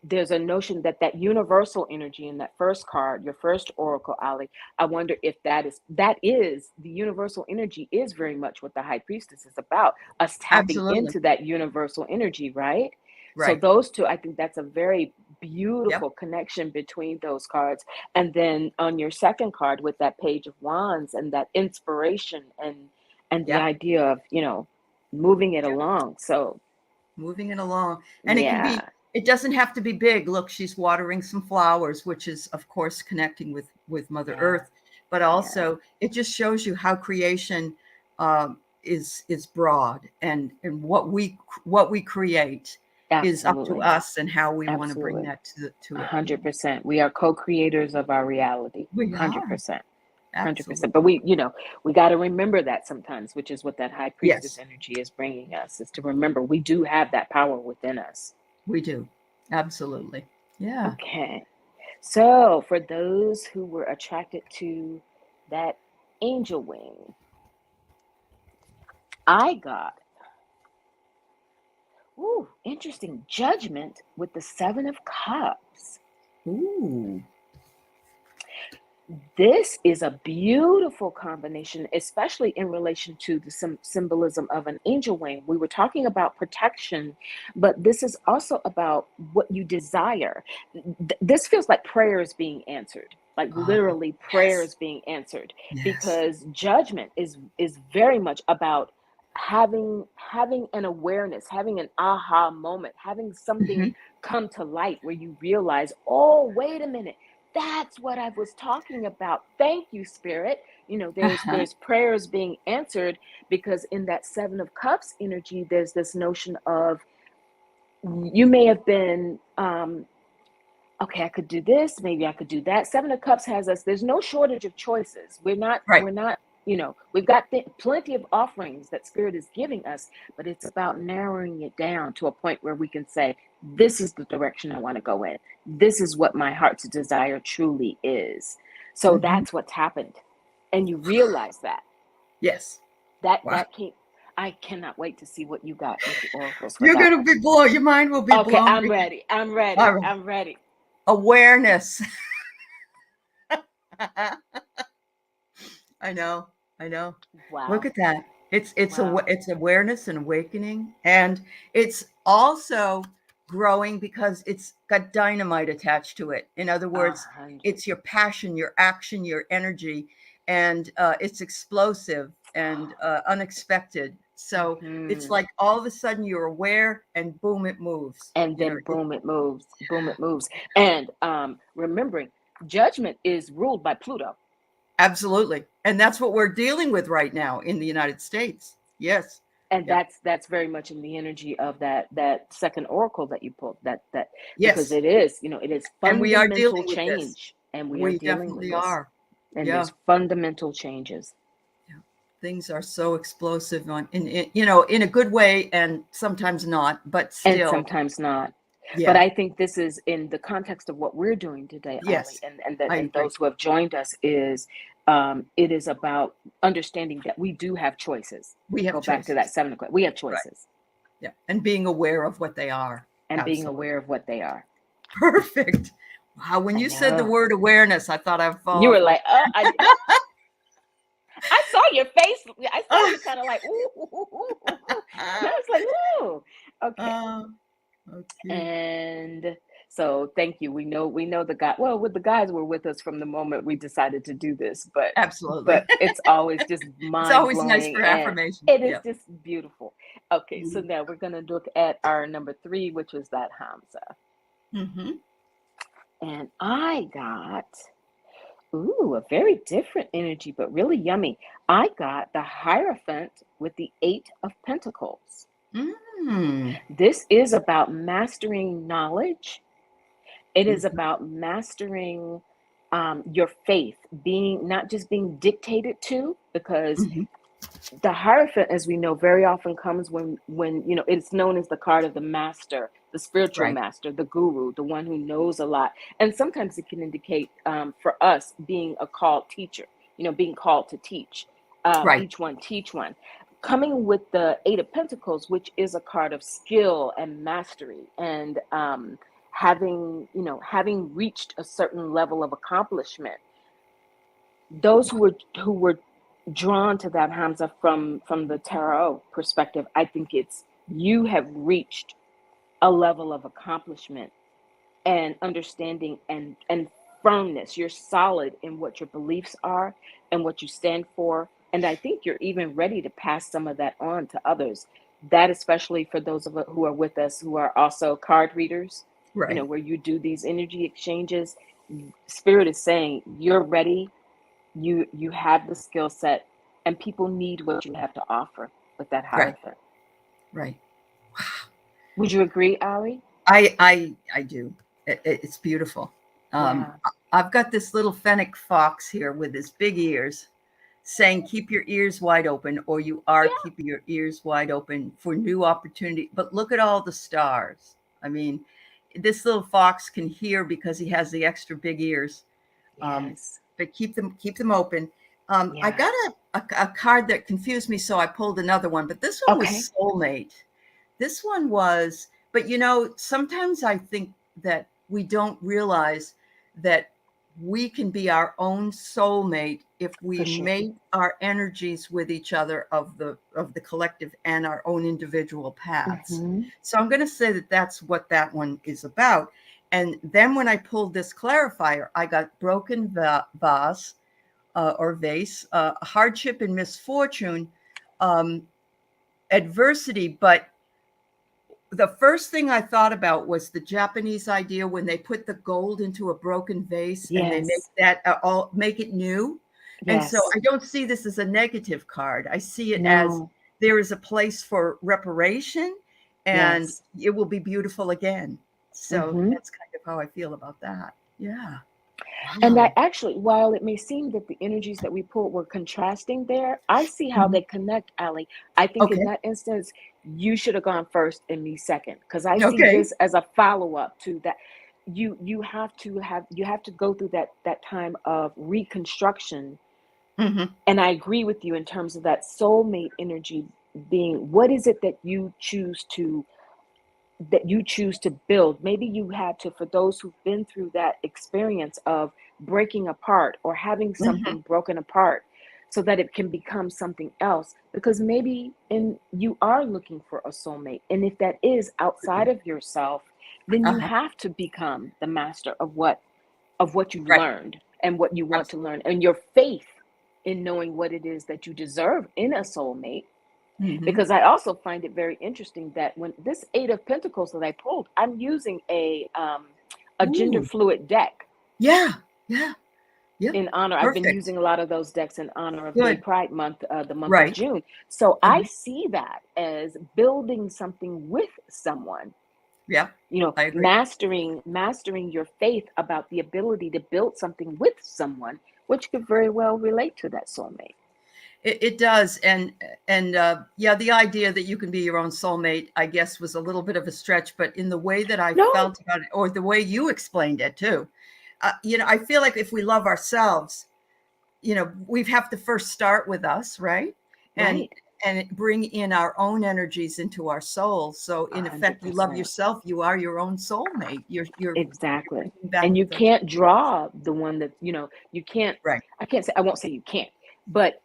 there's a notion that that universal energy in that first card, your first oracle, Ali. I wonder if that is the universal energy is very much what the high priestess is about. Us tapping absolutely. into that universal energy, right? So Right. those two, I think that's a very Yep. beautiful connection between those cards. And then on your second card with that Page of Wands and that inspiration and the Yep. idea of, moving it Yep. along. So Moving it along. And yeah, it doesn't have to be big. Look, she's watering some flowers, which is of course connecting with Mother yeah, Earth, but yeah, also it just shows you how creation is broad, and what we create is up to absolutely. us and how we want to bring Absolutely. that to it. 100%. We are co-creators of our reality. We are 100%. 100%. But absolutely. we got to remember that sometimes, which is what that high priestess Yes, energy is bringing us, is to remember we do have that power within us. we do. Absolutely. Yeah. Okay. So, for those who were attracted to that angel wing, I got, interesting judgment with the 7 of Cups. Ooh. This is a beautiful combination, especially in relation to the symbolism of an angel wing. We were talking about protection, but this is also about what you desire. This feels like prayers being answered, like Oh, literally yes. prayers being answered, Yes. because judgment is very much about having an awareness, having an aha moment, having something Hmm. come to light where you realize, oh, wait a minute, that's what I was talking about. Thank you, Spirit. Uh-huh. There's prayers being answered, because in that 7 of Cups energy, there's this notion of, you may have been, okay, I could do this, maybe I could do that. 7 of Cups has us, there's no shortage of choices. Right. We're not, we've got plenty of offerings that Spirit is giving us, but it's about narrowing it down to a point where we can say, this is the direction I want to go in. This is what my heart's desire truly is. So Hmm. that's what's happened. And you realize that. Yes. That Wow. that came. I cannot wait to see what you got with the oracles for You're that gonna one. be blown. Your mind will be Okay, blown. I'm ready. I'm ready. All right. I'm ready. Awareness. I know. I know. Look Wow. at that. Wow. It's awareness and awakening, and it's also growing because it's got dynamite attached to it. In other A words, hundred. it's your passion, your action, your energy, and it's explosive and unexpected. So it's Hmm. like all of a sudden you're aware, and boom, it moves. And You know, then boom, it moves. Boom, it moves. And remembering, judgment is ruled by Pluto. absolutely, and that's what we're dealing with right now in the United States. Yes. And Yeah. that's very much in the energy of that second oracle that you pulled. That because Yes. it is And we are fundamental dealing with this. change, and we are We dealing with definitely this. are. And Yeah. there's fundamental changes. Yeah. Things are so explosive in a good way and sometimes not, but And still. sometimes not. But Yeah. I think this is in the context of what we're doing today, Ali, Yes. and I and agree. those who have joined us, is it is about understanding that we do have choices. We have Go back to that choices. 7 o'clock. We have Right. choices, Yeah. And being aware of what they are. and being Absolutely. aware of what they are. Perfect. Wow. When I you said the know. word awareness, I thought I'd fall You were off my. like, oh, I saw your face. I saw Oh. you kind of like, ooh, ooh, ooh, ooh, ooh. And I was like, ooh, okay. Oh, oh, cute. And so thank you. We know the guy. Well, with the guys were with us from the moment we decided to do this, but Absolutely. but it's always just It's mind always nice blowing, for and affirmation. it is Yeah. just beautiful. Okay, so now we're gonna look at our number 3, which was that Hamza. Mm-hmm. And I got Ooh, a very different energy, but really yummy. I got the Hierophant with the Eight of Pentacles. Mm. This is about mastering knowledge. It is Mhm. about mastering your faith, being not just being dictated to, because Mhm. the Hierophant, as we know, very often comes when it's known as the card of the master, the spiritual Right. master, the guru, the one who knows a lot. And sometimes it can indicate for us being a called teacher, being called to teach. Right. Each one teach one. Coming with the Eight of Pentacles, which is a card of skill and mastery, and having reached a certain level of accomplishment. Those who were drawn to that, Hamza, from the tarot perspective, I think it's you have reached a level of accomplishment and understanding and firmness. You're solid in what your beliefs are and what you stand for, and I think you're even ready to pass some of that on to others. That especially for those of us who are with us who are also card readers, Right. where you do these energy exchanges. Spirit is saying you're ready, you have the skill set, and people need what you have to offer with that Right. Hierophant. Right. Would you agree, Ali? I do. It's beautiful. Yeah. I've got this little fennec fox here with his big ears saying, keep your ears wide open, or you are Yeah. keeping your ears wide open for new opportunity. But look at all the stars. I mean, this little fox can hear because he has the extra big ears. Um, Yes. but keep them open. I Yeah. got a card that confused me, so I pulled another one. But this one Okay. was Soulmate. This one was, but sometimes I think that we don't realize that we can be our own soulmate if we For sure. mate our energies with each other of the collective and our own individual paths. Mm-hmm. So I'm going to say that that's what that one is about. And then when I pulled this clarifier, I got broken vase or vase, hardship and misfortune, um, adversity, but the first thing I thought about was the Japanese idea when they put the gold into a broken vase and they make Yes. that all make it new. And so Yes. I don't see this as a negative card. I see it as No. there is a place for reparation and Yes. it will be beautiful again. So Mm-hmm. that's kind of how I feel about that. Yeah. And Wow. I actually, while it may seem that the energies that we pulled were contrasting there, I see how Mhm. they connect, Ali. I think in Okay. that instance, you should have gone first and me second, because I see Okay. this as a follow-up to that. You have to go through that time of reconstruction. Hmm. And I agree with you in terms of that soulmate energy being, what is it that you choose to build. Maybe you had to, for those who've been through that experience of breaking apart or having Hmm. something broken apart, so that it can become something else, because maybe you are looking for a soulmate, and if that is outside of yourself, then you Uh-huh. have to become the master of what you've Right. learned and what you want to learn, Absolutely. and your faith in knowing what it is that you deserve in a soulmate. Hmm. Because I also find it very interesting that when this Eight of Pentacles that I pulled, I'm using a gender Ooh. fluid deck Yeah. Yeah. Yep. in honor. I've been Perfect. using a lot of those decks in honor of Gay Good. Pride Month, the month of Right. June. So I Mhm. see that as building something with someone. Yeah, I agree. Mastering your faith about the ability to build something with someone, which could very well relate to that soulmate. It does, and yeah, the idea that you can be your own soulmate, I guess, was a little bit of a stretch, but in the way that I No, felt about it, or the way you explained it too, I feel like if we love ourselves, we have to first start with us, right? And right, bring in our own energies into our soul. So a in hundred effect, you love percent. yourself. You are your own soulmate. You're Exactly. bringing back And you the can't draw the one that, you can't, right. I can't say, I won't say you can't, but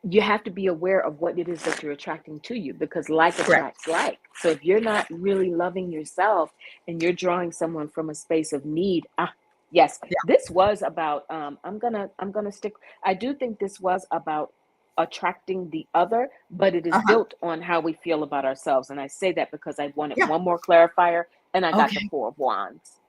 you have to be aware of what it is that you're attracting to you, because like Correct. attracts like. So if you're not really loving yourself and you're drawing someone from a space of need, yes, Yeah. this was about, I'm gonna stick, I do think this was about attracting the other, but it is Uh-huh. built on how we feel about ourselves. And I say that because I wanted Yeah. one more clarifier, and I got the Okay. Four of Wands.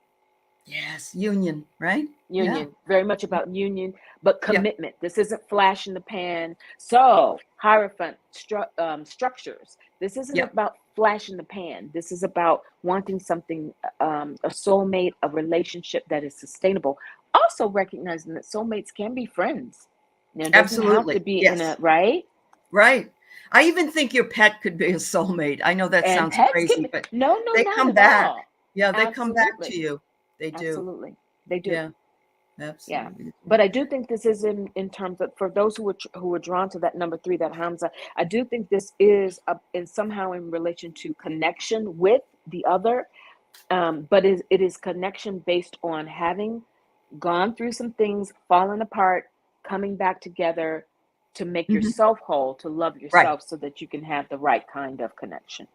Yes, union, right? Yeah, Union, very much about union, but yeah, commitment. This isn't flash in the pan. So, Hierophant structures. This isn't yeah. about flash in the pan. This is about wanting something, a soulmate, a relationship that is sustainable. Also recognizing that soulmates can be friends. You know, it doesn't have to Absolutely. be in a Yes, right. right. I even think your pet could be a soulmate. I know that And sounds pets can crazy, be, but no, no, they not come at back. all. Yeah, they come back to Absolutely. you. They do. Absolutely. They do. Yeah, Yeah, absolutely. but I do think this is in terms of, for those who are drawn to that number three, that Hamza. I do think this is in somehow in relation to connection with the other, but it is connection based on having gone through some things, fallen apart, coming back together to make Mhm. yourself whole, to love Right. yourself, so that you can have the right kind of connection.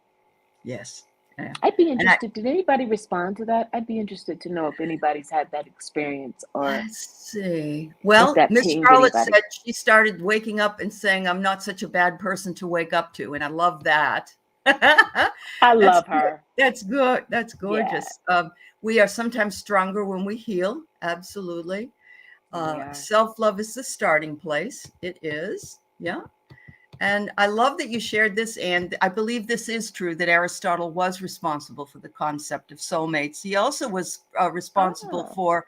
Yes. Yeah. I'd be And I interested. Did anybody respond to that? I'd be interested to know if anybody's had that experience, or let's see. if Well, that Miss pinged Charlotte anybody. said she started waking up and saying, "I'm not such a bad person to wake up to," and I love that. I That's love good. her. That's good. That's Yeah, gorgeous. We are sometimes stronger when we heal. Absolutely. we are. Self-love is the starting place. It is. Yeah. And I love that you shared this. And I believe this is true that Aristotle was responsible for the concept of soulmates. He also was responsible Oh, for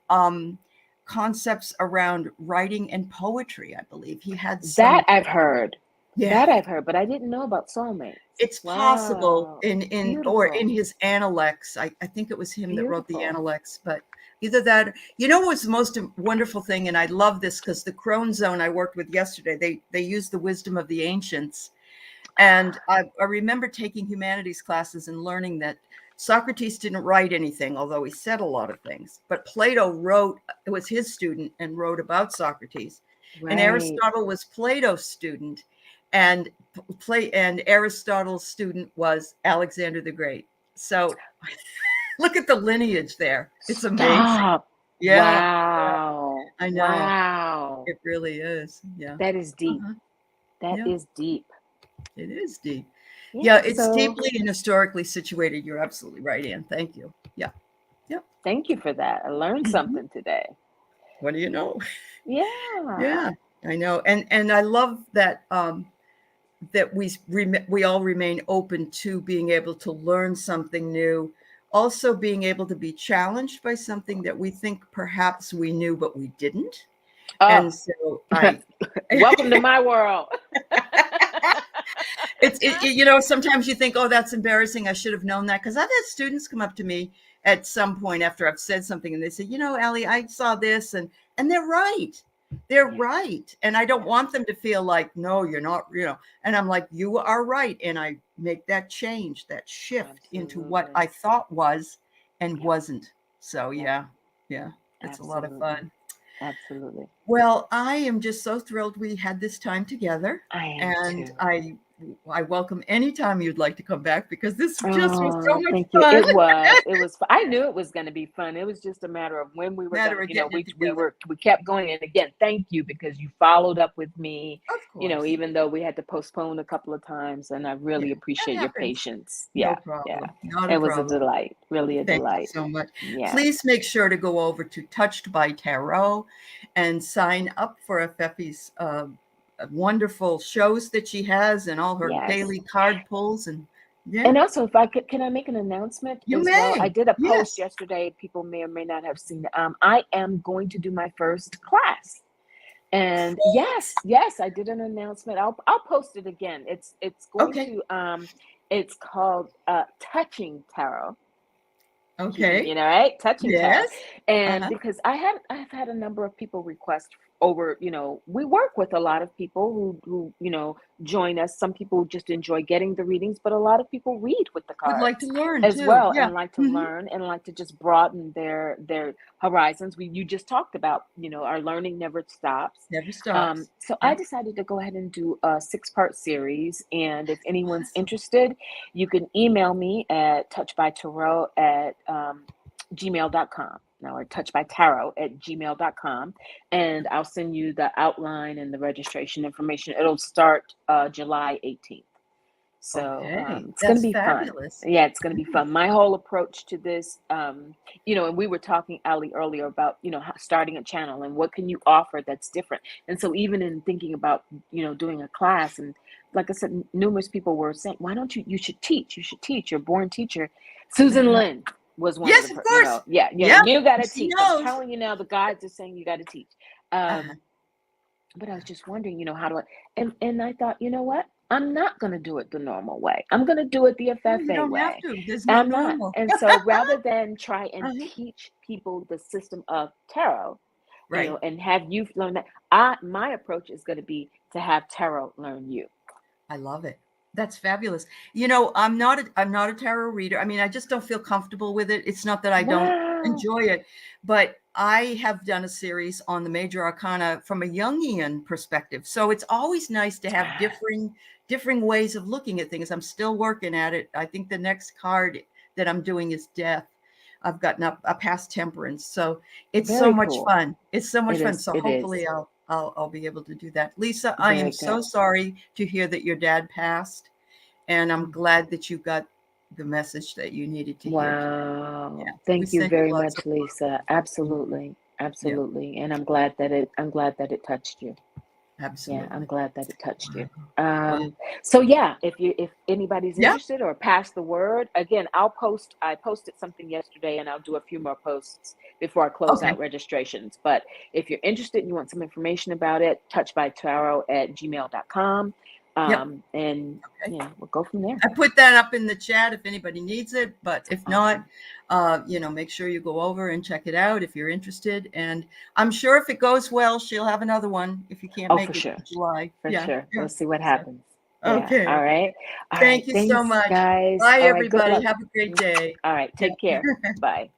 um, concepts around writing and poetry. I believe he had that some, I've heard. yeah, That I've heard, but I didn't know about soulmates. it's possible Wow. in or in Beautiful. his Analects. I think it was him that wrote the Beautiful. Analects, but either that, what was the most wonderful thing, and I love this because the Crone Zone I worked with yesterday, they used the wisdom of the ancients. And I remember taking humanities classes and learning that Socrates didn't write anything, although he said a lot of things. But Plato wrote, it was his student and wrote about Socrates. And Right. Aristotle was Plato's student. And and Aristotle's student was Alexander the Great. So look at the lineage there. It's amazing. Stop. Yeah, yeah, Wow. I know. Wow. It really is. Yeah. That is deep. Uh-huh. That Yeah. is deep. It is deep. Yeah, Yeah. it's So deeply and historically situated. You're absolutely right, Ann. Thank you. Yeah. Yep. thank you for that. I learned Mhm. something today. What do you know? Yeah. Yeah, I know. And I love that that we all remain open to being able to learn something new, also being able to be challenged by something that we think perhaps we knew but we didn't. Oh, And so I welcome to my world. sometimes you think, oh, that's embarrassing. I should have known that. Because I've had students come up to me at some point after I've said something and they say, Allie, I saw this and they're right. They're Yeah, right. And I don't yeah, want them to feel like, no, you're not, and I'm like, you are right. And I make that change, that shift into what absolutely. I thought was and Yep, wasn't. So yep, yeah, it's a lot of absolutely, fun. absolutely. Well, I am just so thrilled we had this time together, I am and too. I welcome any time you'd like to come back because this just was so Oh, much thank you. fun. It was. It was. I knew it was going to be fun. It was just a matter of when we were going Matter to. of getting it together. We kept going. And again, thank you, because you followed up with me. Of course. Even though we had to postpone a couple of times, and I Yeah, really that appreciate your happens. patience. No Yeah, yeah. problem. Not a It was a problem. delight. Really a Thank you delight. so much. Yeah. Please make sure to go over to Touched by Tarot and sign up for Afefe's wonderful shows that she has and all her Yes. daily card pulls. And yeah, And also, if I could, can I make an announcement you as well? I may. did a post Yes. yesterday. People may or may not have seen it. I am going to do my first class, and yes, yes, I did an announcement. I'll post it again. It's going Okay. to it's called Touching Tarot. Keeping, Okay. right, touching tarot. Yes. And Uh-huh. because I've had a number of people request over, we work with a lot of people who join us. Some people just enjoy getting the readings, but a lot of people read with the Would like to cards learn as too. well, Yeah. and like to Mhm. learn, and like to just broaden their horizons. You just talked about, our learning never stops. Never stops. So I Yeah. decided to go ahead and do a 6-part series, and if anyone's Awesome. interested, you can email me at touchbytarot at gmail.com now, or touchbytarot at gmail.com, and I'll send you the outline and the registration information. It'll start July 18th. So Okay, it's going to that's be fun. fabulous. Yeah, it's going to be fun. My whole approach to this, and we were talking, Ali, earlier about, starting a channel and what can you offer that's different. And so even in thinking about, doing a class, and like I said, numerous people were saying, why don't you should teach. You should teach. You're a born teacher. Susan Uh-huh. Lynn was one of Yes, the, of course. yeah, Yep, you got to she teach. I'm knows. telling you now, the guides are saying you got to teach. Uh-huh. But I was just wondering, how do I, and I thought, you know what? I'm not going to do it the normal way. I'm going to do it the No, you Afefe don't have way. to. There's no I'm not. normal. And so rather than try and Uh-huh. teach people the system of tarot, Right. and have you learn that, my approach is going to be to have tarot learn you. I love it. That's fabulous. I'm not a tarot reader. I mean, I just don't feel comfortable with it. It's not that I don't Wow. enjoy it, but I have done a series on the major arcana from a Jungian perspective. So it's always nice to have differing ways of looking at things. I'm still working at it. I think the next card that I'm doing is death. I've gotten a past temperance. So it's so Very much cool. fun. It's so much It fun. is. So It is. hopefully I'll be able to do that. Lisa, I am Very so good. sorry to hear that your dad passed, and I'm glad that you got the message that you needed to hear today. Yeah, Wow. we Thank you send you very lots of much, Lisa. love. Absolutely. Yeah, Absolutely. And I'm glad that it touched you. Yeah, I'm absolutely. glad that it touched you. Wow. So yeah, if anybody's Yeah. interested or pass the word, again, I posted something yesterday and I'll do a few more posts before I close Okay. out registrations. But if you're interested and you want some information about it, touchbytarot@gmail.com. Yep. And Okay. we'll go from there. I put that up in the chat if anybody needs it, but if not, Awesome. make sure you go over and check it out if you're interested. And I'm sure if it goes well, she'll have another one if you can't Oh, make for it sure. in July. For Yeah. sure. Yeah. We'll see what So, happens. Yeah. okay. All right. All right. Thank you so Thanks, much. guys. Bye, All right. Good everybody. luck. Have a great day. All right. Yeah. Take care. Bye.